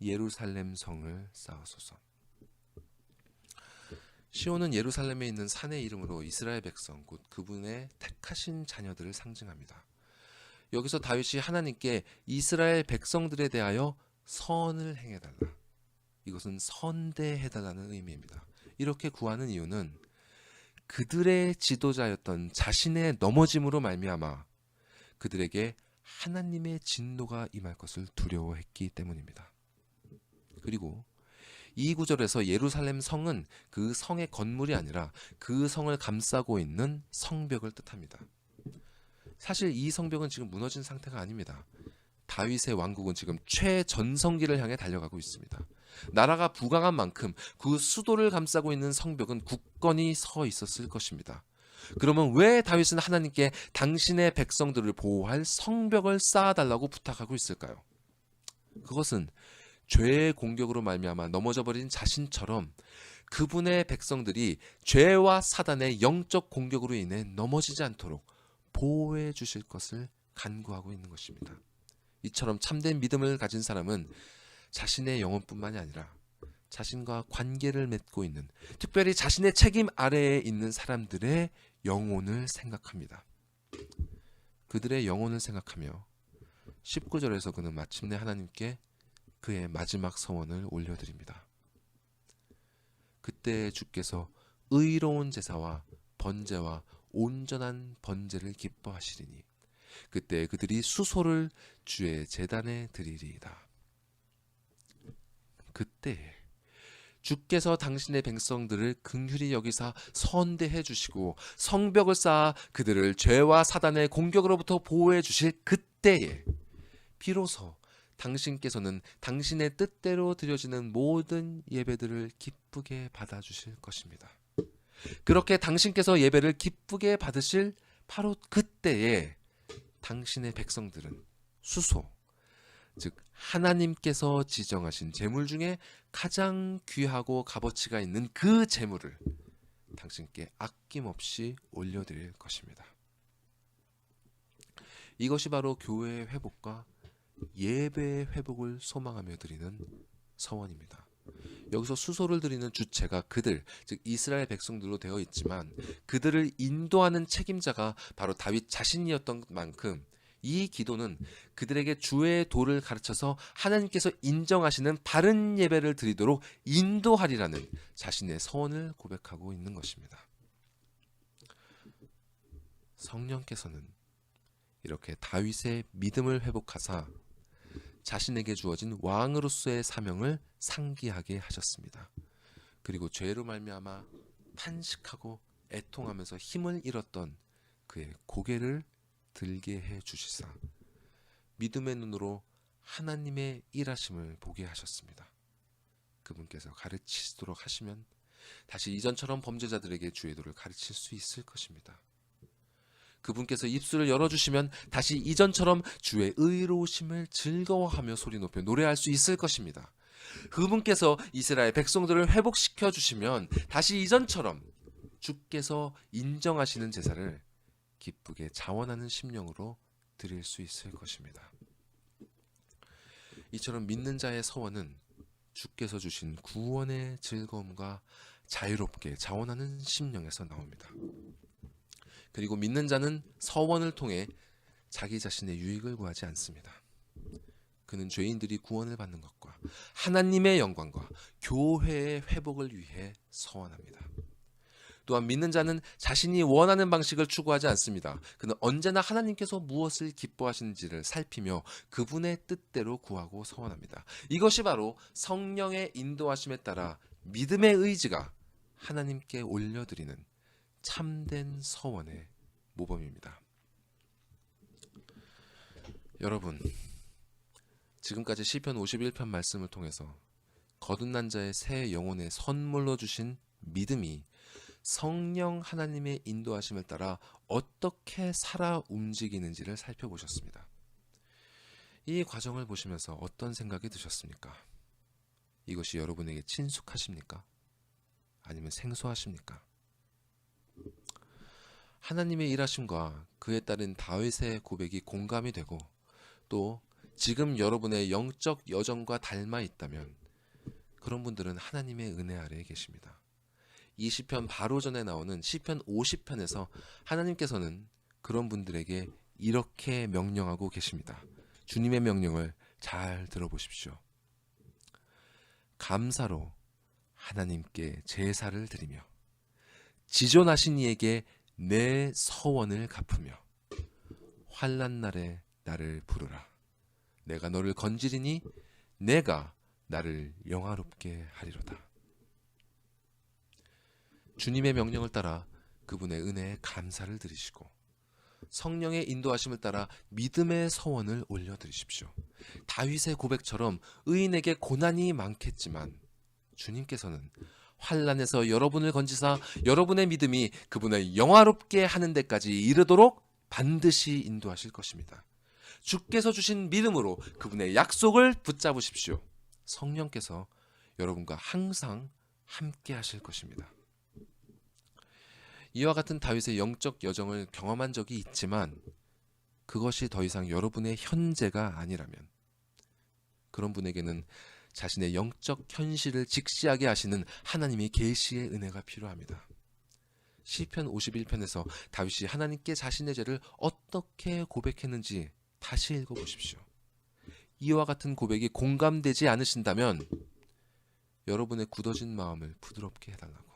예루살렘 성을 쌓으소서. 시온은 예루살렘에 있는 산의 이름으로 이스라엘 백성, 곧 그분의 택하신 자녀들을 상징합니다. 여기서 다윗이 하나님께 이스라엘 백성들에 대하여 선을 행해달라, 이것은 선대해달라는 의미입니다. 이렇게 구하는 이유는 그들의 지도자였던 자신의 넘어짐으로 말미암아 그들에게 하나님의 진노가 임할 것을 두려워했기 때문입니다. 그리고 이 구절에서 예루살렘 성은 그 성의 건물이 아니라 그 성을 감싸고 있는 성벽을 뜻합니다. 사실 이 성벽은 지금 무너진 상태가 아닙니다. 다윗의 왕국은 지금 최전성기를 향해 달려가고 있습니다. 나라가 부강한 만큼 그 수도를 감싸고 있는 성벽은 굳건히 서 있었을 것입니다. 그러면 왜 다윗은 하나님께 당신의 백성들을 보호할 성벽을 쌓아달라고 부탁하고 있을까요? 그것은 죄의 공격으로 말미암아 넘어져 버린 자신처럼 그분의 백성들이 죄와 사단의 영적 공격으로 인해 넘어지지 않도록 보호해 주실 것을 간구하고 있는 것입니다. 이처럼 참된 믿음을 가진 사람은 자신의 영혼뿐만이 아니라 자신과 관계를 맺고 있는, 특별히 자신의 책임 아래에 있는 사람들의 영혼을 생각합니다. 그들의 영혼을 생각하며 19절에서 그는 마침내 하나님께 그의 마지막 서원을 올려드립니다. 그때 주께서 의로운 제사와 번제와 온전한 번제를 기뻐하시리니 그때 그들이 수소를 주의 제단에 드리리이다. 그때 주께서 당신의 백성들을 긍휼히 여기사 선대해 주시고 성벽을 쌓아 그들을 죄와 사단의 공격으로부터 보호해 주실 그때에 비로소 당신께서는 당신의 뜻대로 드려지는 모든 예배들을 기쁘게 받아주실 것입니다. 그렇게 당신께서 예배를 기쁘게 받으실 바로 그때에 당신의 백성들은 수소, 즉 하나님께서 지정하신 제물 중에 가장 귀하고 값어치가 있는 그 제물을 당신께 아낌없이 올려드릴 것입니다. 이것이 바로 교회의 회복과 예배의 회복을 소망하며 드리는 서원입니다. 여기서 수소를 드리는 주체가 그들, 즉 이스라엘 백성들로 되어 있지만 그들을 인도하는 책임자가 바로 다윗 자신이었던 만큼 이 기도는 그들에게 주의 도를 가르쳐서 하나님께서 인정하시는 바른 예배를 드리도록 인도하리라는 자신의 서원을 고백하고 있는 것입니다. 성령께서는 이렇게 다윗의 믿음을 회복하사 자신에게 주어진 왕으로서의 사명을 상기하게 하셨습니다. 그리고 죄로 말미암아 탄식하고 애통하면서 힘을 잃었던 그의 고개를 들게 해 주시사 믿음의 눈으로 하나님의 일하심을 보게 하셨습니다. 그분께서 가르치시도록 하시면 다시 이전처럼 범죄자들에게 주의 도를 가르칠 수 있을 것입니다. 그분께서 입술을 열어주시면 다시 이전처럼 주의 의로우심을 즐거워하며 소리 높여 노래할 수 있을 것입니다. 그분께서 이스라엘 백성들을 회복시켜 주시면 다시 이전처럼 주께서 인정하시는 제사를 기쁘게 자원하는 심령으로 드릴 수 있을 것입니다. 이처럼 믿는 자의 서원은 주께서 주신 구원의 즐거움과 자유롭게 자원하는 심령에서 나옵니다. 그리고 믿는 자는 서원을 통해 자기 자신의 유익을 구하지 않습니다. 그는 죄인들이 구원을 받는 것과 하나님의 영광과 교회의 회복을 위해 서원합니다. 또한 믿는 자는 자신이 원하는 방식을 추구하지 않습니다. 그는 언제나 하나님께서 무엇을 기뻐하시는지를 살피며 그분의 뜻대로 구하고 서원합니다. 이것이 바로 성령의 인도하심에 따라 믿음의 의지가 하나님께 올려드리는 참된 서원의 모범입니다. 여러분, 지금까지 시편 51편 말씀을 통해서 거듭난 자의 새 영혼의 선물로 주신 믿음이 성령 하나님의 인도하심을 따라 어떻게 살아 움직이는지를 살펴보셨습니다. 이 과정을 보시면서 어떤 생각이 드셨습니까? 이것이 여러분에게 친숙하십니까? 아니면 생소하십니까? 하나님의 일하심과 그에 따른 다윗의 고백이 공감이 되고 또 지금 여러분의 영적 여정과 닮아 있다면 그런 분들은 하나님의 은혜 아래에 계십니다. 이 시편 바로 전에 나오는 시편 50편에서 하나님께서는 그런 분들에게 이렇게 명령하고 계십니다. 주님의 명령을 잘 들어보십시오. 감사로 하나님께 제사를 드리며 지존하신 이에게 내 서원을 갚으며 환난 날에 나를 부르라. 내가 너를 건지리니 내가 나를 영화롭게 하리로다. 주님의 명령을 따라 그분의 은혜에 감사를 드리시고 성령의 인도하심을 따라 믿음의 서원을 올려드리십시오. 다윗의 고백처럼 의인에게 고난이 많겠지만 주님께서는 환난에서 여러분을 건지사 여러분의 믿음이 그분을 영화롭게 하는 데까지 이르도록 반드시 인도하실 것입니다. 주께서 주신 믿음으로 그분의 약속을 붙잡으십시오. 성령께서 여러분과 항상 함께 하실 것입니다. 이와 같은 다윗의 영적 여정을 경험한 적이 있지만 그것이 더 이상 여러분의 현재가 아니라면 그런 분에게는 자신의 영적 현실을 직시하게 하시는 하나님의 계시의 은혜가 필요합니다. 시편 51편에서 다윗이 하나님께 자신의 죄를 어떻게 고백했는지 다시 읽어보십시오. 이와 같은 고백이 공감되지 않으신다면 여러분의 굳어진 마음을 부드럽게 해달라고,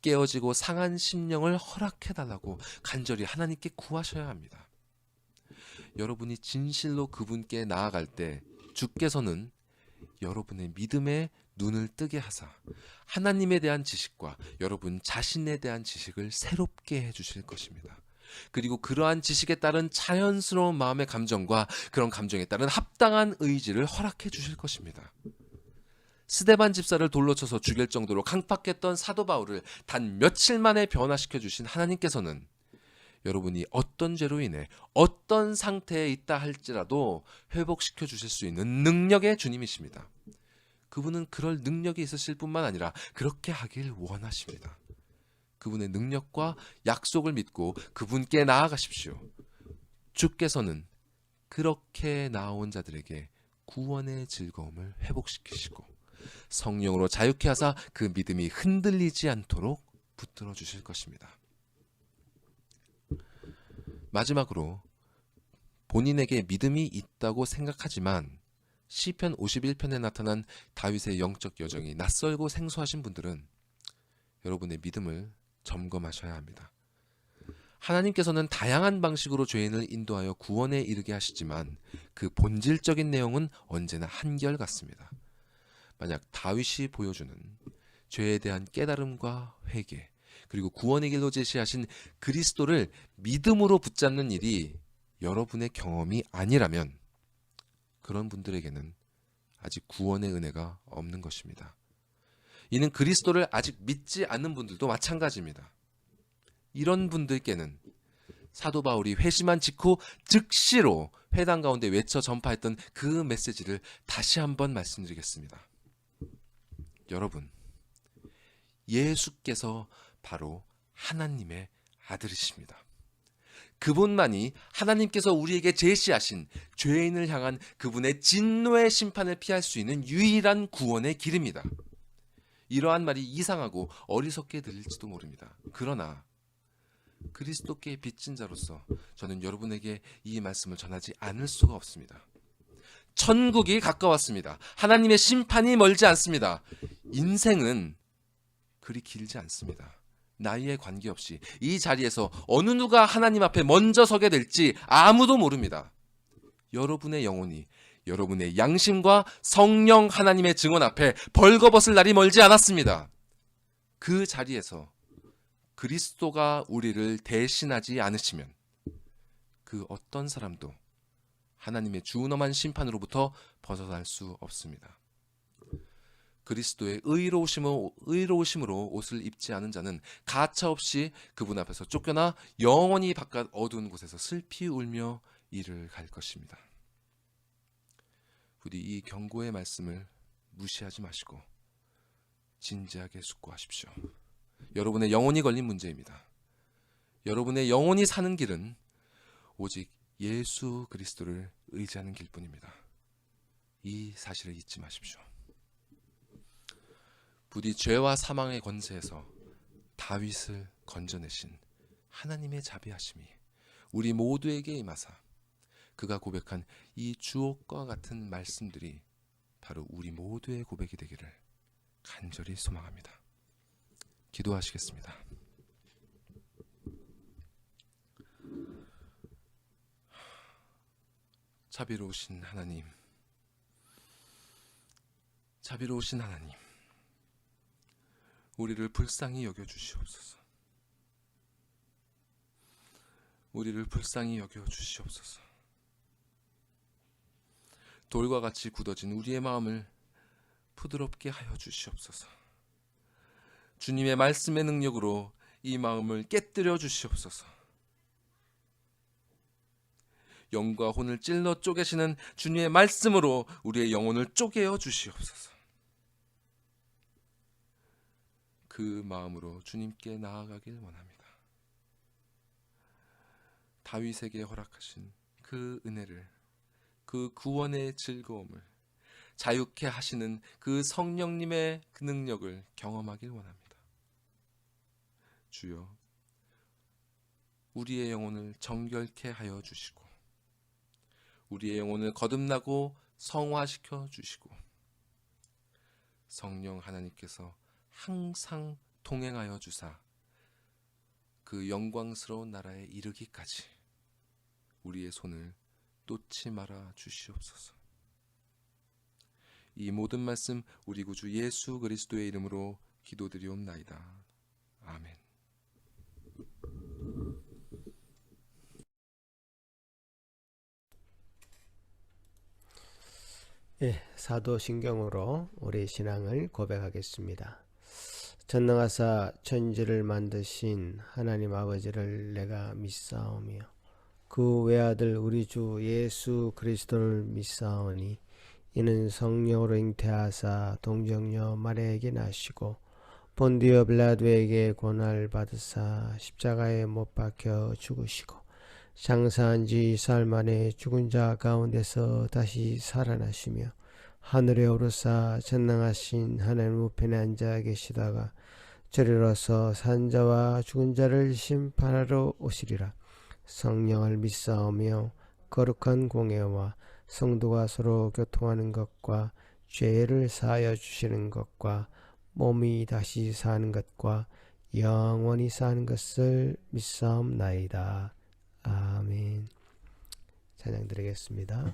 깨어지고 상한 심령을 허락해달라고 간절히 하나님께 구하셔야 합니다. 여러분이 진실로 그분께 나아갈 때 주께서는 여러분의 믿음에 눈을 뜨게 하사 하나님에 대한 지식과 여러분 자신에 대한 지식을 새롭게 해주실 것입니다. 그리고 그러한 지식에 따른 자연스러운 마음의 감정과 그런 감정에 따른 합당한 의지를 허락해 주실 것입니다. 스데반 집사를 돌로 쳐서 죽일 정도로 강팍했던 사도 바울을 단 며칠 만에 변화시켜 주신 하나님께서는 여러분이 어떤 죄로 인해 어떤 상태에 있다 할지라도 회복시켜 주실 수 있는 능력의 주님이십니다. 그분은 그럴 능력이 있으실 뿐만 아니라 그렇게 하길 원하십니다. 그분의 능력과 약속을 믿고 그분께 나아가십시오. 주께서는 그렇게 나아온 자들에게 구원의 즐거움을 회복시키시고 성령으로 자유케 하사 그 믿음이 흔들리지 않도록 붙들어 주실 것입니다. 마지막으로 본인에게 믿음이 있다고 생각하지만 시편 51편에 나타난 다윗의 영적 여정이 낯설고 생소하신 분들은 여러분의 믿음을 점검하셔야 합니다. 하나님께서는 다양한 방식으로 죄인을 인도하여 구원에 이르게 하시지만 그 본질적인 내용은 언제나 한결같습니다. 만약 다윗이 보여주는 죄에 대한 깨달음과 회개 그리고 구원의 길로 제시하신 그리스도를 믿음으로 붙잡는 일이 여러분의 경험이 아니라면 그런 분들에게는 아직 구원의 은혜가 없는 것입니다. 이는 그리스도를 아직 믿지 않는 분들도 마찬가지입니다. 이런 분들께는 사도 바울이 회심한 직후 즉시로 회당 가운데 외쳐 전파했던 그 메시지를 다시 한번 말씀드리겠습니다. 여러분, 예수께서 바로 하나님의 아들이십니다. 그분만이 하나님께서 우리에게 제시하신 죄인을 향한 그분의 진노의 심판을 피할 수 있는 유일한 구원의 길입니다. 이러한 말이 이상하고 어리석게 들릴지도 모릅니다. 그러나 그리스도께 빚진 자로서 저는 여러분에게 이 말씀을 전하지 않을 수가 없습니다. 천국이 가까웠습니다. 하나님의 심판이 멀지 않습니다. 인생은 그리 길지 않습니다. 나이에 관계없이 이 자리에서 어느 누가 하나님 앞에 먼저 서게 될지 아무도 모릅니다. 여러분의 영혼이 여러분의 양심과 성령 하나님의 증언 앞에 벌거벗을 날이 멀지 않았습니다. 그 자리에서 그리스도가 우리를 대신하지 않으시면 그 어떤 사람도 하나님의 준엄한 심판으로부터 벗어날 수 없습니다. 그리스도의 의로우심으로 옷을 입지 않은 자는 가차없이 그분 앞에서 쫓겨나 영원히 바깥 어두운 곳에서 슬피 울며 이를 갈 것입니다. 부디 이 경고의 말씀을 무시하지 마시고 진지하게 숙고하십시오. 여러분의 영혼이 걸린 문제입니다. 여러분의 영혼이 사는 길은 오직 예수 그리스도를 의지하는 길뿐입니다. 이 사실을 잊지 마십시오. 부디 죄와 사망의 권세에서 다윗을 건져내신 하나님의 자비하심이 우리 모두에게 임하사 그가 고백한 이 주옥과 같은 말씀들이 바로 우리 모두의 고백이 되기를 간절히 소망합니다. 기도하시겠습니다. 자비로우신 하나님, 우리를 불쌍히 여겨주시옵소서. 우리를 불쌍히 여겨 주시옵소서. 돌과 같이 굳어진 우리의 마음을 부드럽게 하여 주시옵소서. 주님의 말씀의 능력으로 이 마음을 깨뜨려 주시옵소서. 영과 혼을 찔러 쪼개시는 주님의 말씀으로 우리의 영혼을 쪼개어 주시옵소서. 그 마음으로 주님께 나아가길 원합니다. 다윗에게 허락하신 그 은혜를, 그 구원의 즐거움을, 자유케 하시는 그 성령님의 그 능력을 경험하길 원합니다. 주여, 우리의 영혼을 정결케 하여 주시고 우리의 영혼을 거듭나고 성화시켜 주시고 성령 하나님께서 항상 동행하여 주사 그 영광스러운 나라에 이르기까지 우리의 손을 놓지 말아 주시옵소서. 이 모든 말씀 우리 구주 예수 그리스도의 이름으로 기도드리옵나이다. 아멘. 사도신경으로 우리 신앙을 고백하겠습니다. 전능하사 천지를 만드신 하나님 아버지를 내가 믿사오며 그 외아들 우리 주 예수 그리스도를 믿사오니 이는 성령으로 잉태하사 동정녀 마리아에게 나시고 본디오 빌라도에게 고난을 받으사 십자가에 못 박혀 죽으시고 장사한 지 사흘 만에 죽은 자 가운데서 다시 살아나시며 하늘에 오르사 전능하신 하나님 우편에 앉아 계시다가 저리로서 산 자와 죽은 자를 심판하러 오시리라. 성령을 믿사오며 거룩한 공예와 성도가 서로 교통하는 것과 죄를 사하여 주시는 것과 몸이 다시 사는 것과 영원히 사는 것을 믿사옵나이다. 아멘. 찬양 드리겠습니다.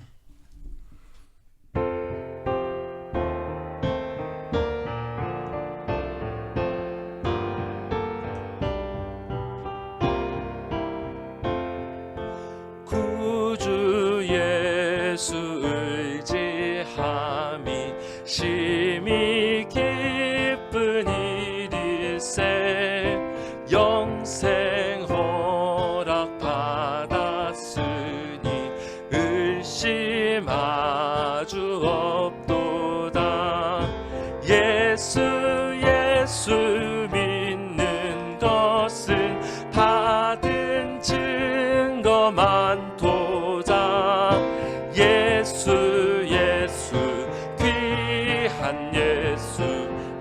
구주 예수 의지함이 심히 기쁜 일일세 영생 허락 받았으니 의심 아주 없도다. 예수 믿는 것은 받은 증거 많도다. 예수 귀한 예수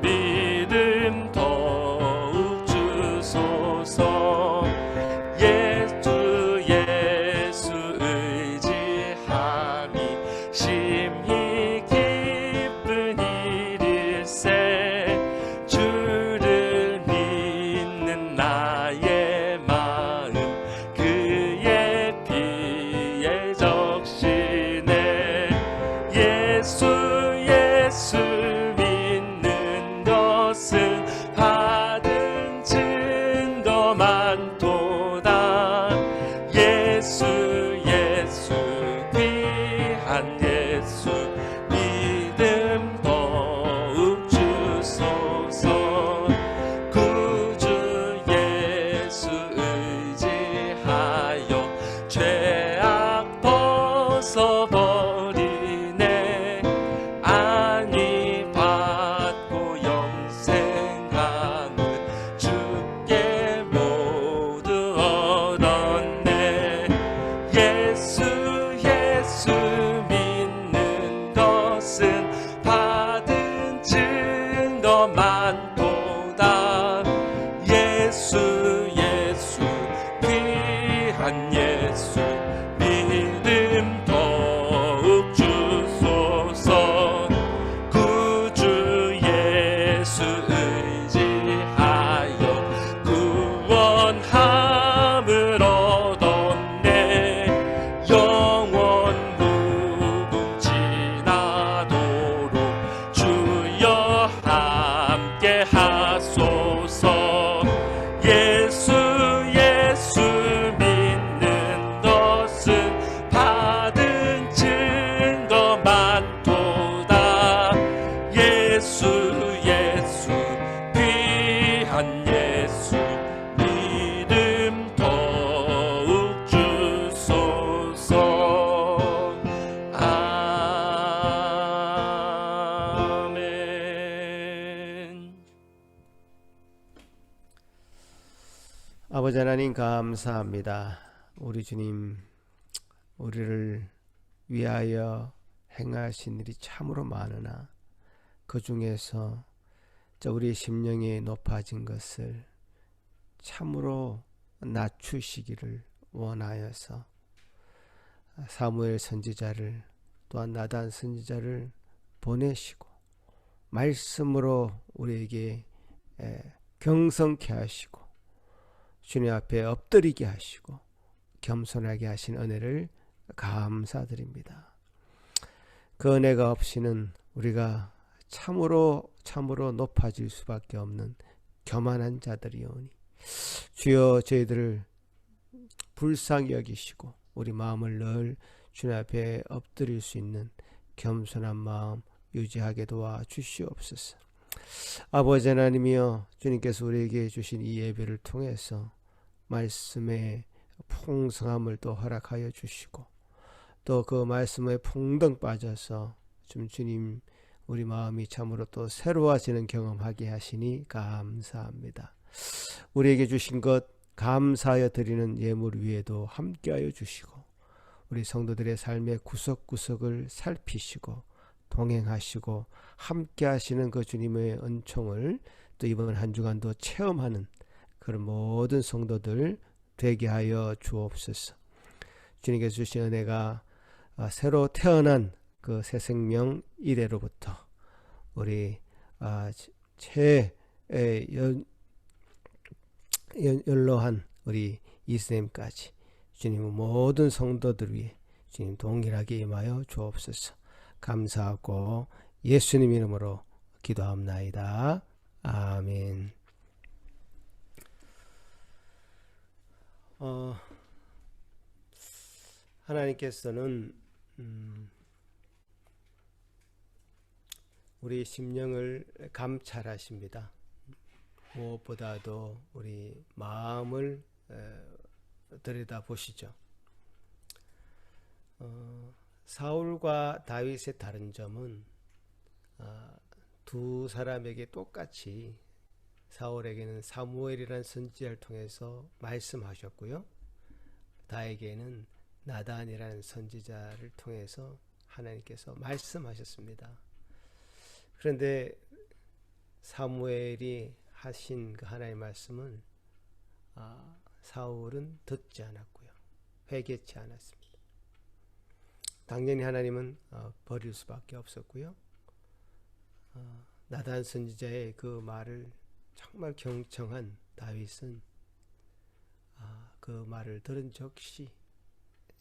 믿음 더욱 주소서. 예수 의지함이 심히 기쁜 일일세 주를 믿는 나의 마음 그의 피에 적시네. 예수 믿는 것은 받은 증거 많도다. 예수 귀한 예수 믿음 더욱 주소서. 구주 예수 의지하여 죄악 벗어버리네. 안위 받고 영생함은 주께 모두 얻었네. 예수 믿는 것은 받은 증거 많도다. 예수 귀한 예수 믿음 더욱 주소서. 구주 예수 의지하여 구원함을 얻었네. 영원 무궁지나도록 주여 함께 하소서. 예수 믿는 예수 믿음 더욱 주소서. 아멘. 아버지 하나님 감사합니다. 우리 주님, 우리를 위하여 행하신 일이 참으로 많으나 그 중에서 우리의 심령이 높아진 것을 참으로 낮추시기를 원하여서 사무엘 선지자를 또한 나단 선지자를 보내시고 말씀으로 우리에게 경성케 하시고 주님 앞에 엎드리게 하시고 겸손하게 하신 은혜를 감사드립니다. 그 은혜가 없이는 우리가 참으로 높아질 수밖에 없는 교만한 자들이오니 주여 저희들을 불쌍히 여기시고 우리 마음을 늘 주님 앞에 엎드릴 수 있는 겸손한 마음 유지하게 도와 주시옵소서. 아버지 하나님이여, 주님께서 우리에게 주신 이 예배를 통해서 말씀의 풍성함을 또 허락하여 주시고 또 그 말씀에 풍덩 빠져서 주님 우리 마음이 참으로 또 새로워지는 경험하게 하시니 감사합니다. 우리에게 주신 것 감사하여 드리는 예물 위에도 함께하여 주시고 우리 성도들의 삶의 구석구석을 살피시고 동행하시고 함께하시는 그 주님의 은총을 또 이번 한 주간도 체험하는 그런 모든 성도들 되게 하여 주옵소서. 주님께서 주신 은혜가 새로 태어난 그 새 생명 이래로부터 우리 연로한 우리 이스님까지 주님 모든 성도들 위해 주님 동일하게 임하여 주옵소서. 감사하고 예수님 이름으로 기도합나이다. 아멘. 하나님께서는 우리 심령을 감찰하십니다. 무엇보다도 우리 마음을 들여다보시죠. 사울과 다윗의 다른 점은 두 사람에게 똑같이 사울에게는 사무엘이라는 선지자를 통해서 말씀하셨고요. 다윗에게는 나단이라는 선지자를 통해서 하나님께서 말씀하셨습니다. 그런데 사무엘이 하신 그 하나님의 말씀은 사울은 듣지 않았고요. 회개치 않았습니다. 당연히 하나님은 버릴 수밖에 없었고요. 나단 선지자의 그 말을 정말 경청한 다윗은 그 말을 들은 즉시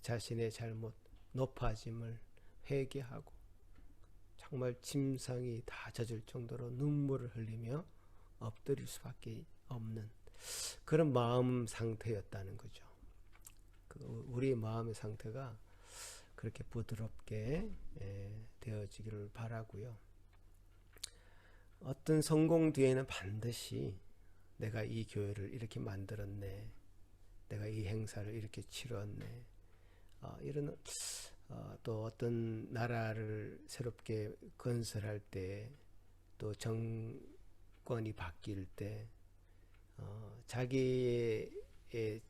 자신의 잘못, 높아짐을 회개하고 정말 짐승이 다 젖을 정도로 눈물을 흘리며 엎드릴 수밖에 없는 그런 마음 상태였다는 거죠. 우리의 마음의 상태가 그렇게 부드럽게 되어지기를 바라고요. 어떤 성공 뒤에는 반드시 내가 이 교회를 이렇게 만들었네, 내가 이 행사를 이렇게 치렀네, 이런 또 어떤 나라를 새롭게 건설할 때, 또 정권이 바뀔 때 자기의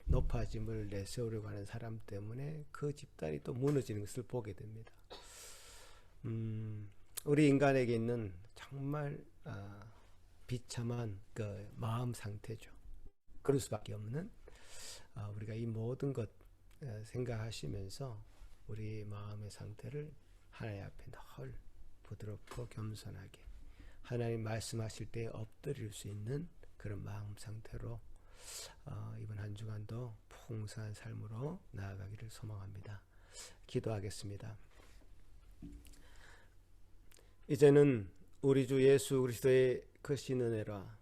높아짐을 내세우려고 하는 사람 때문에 그 집단이 또 무너지는 것을 보게 됩니다. 우리 인간에게 있는 정말 비참한 그 마음 상태죠. 그럴 수밖에 없는 우리가 이 모든 것 생각하시면서 우리 마음의 상태를 하나님 앞에 늘 부드럽고 겸손하게 하나님 말씀하실 때 엎드릴 수 있는 그런 마음 상태로 이번 한 주간도 풍성한 삶으로 나아가기를 소망합니다. 기도하겠습니다. 이제는 우리 주 예수 그리스도의 크신 은혜라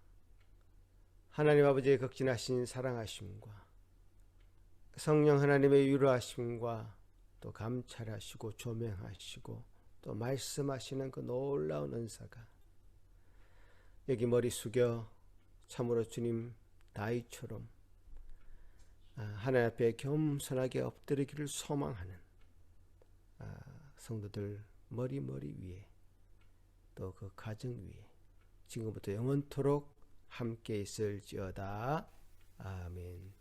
하나님 아버지의 극진하신 사랑하심과 성령 하나님의 위로하심과 또 감찰하시고 조명하시고 또 말씀하시는 그 놀라운 은사가 여기 머리 숙여 참으로 주님 나이처럼 하나님 앞에 겸손하게 엎드리기를 소망하는 성도들 머리 위에 또 그 가정 위에 지금부터 영원토록 함께 있을지어다. 아멘.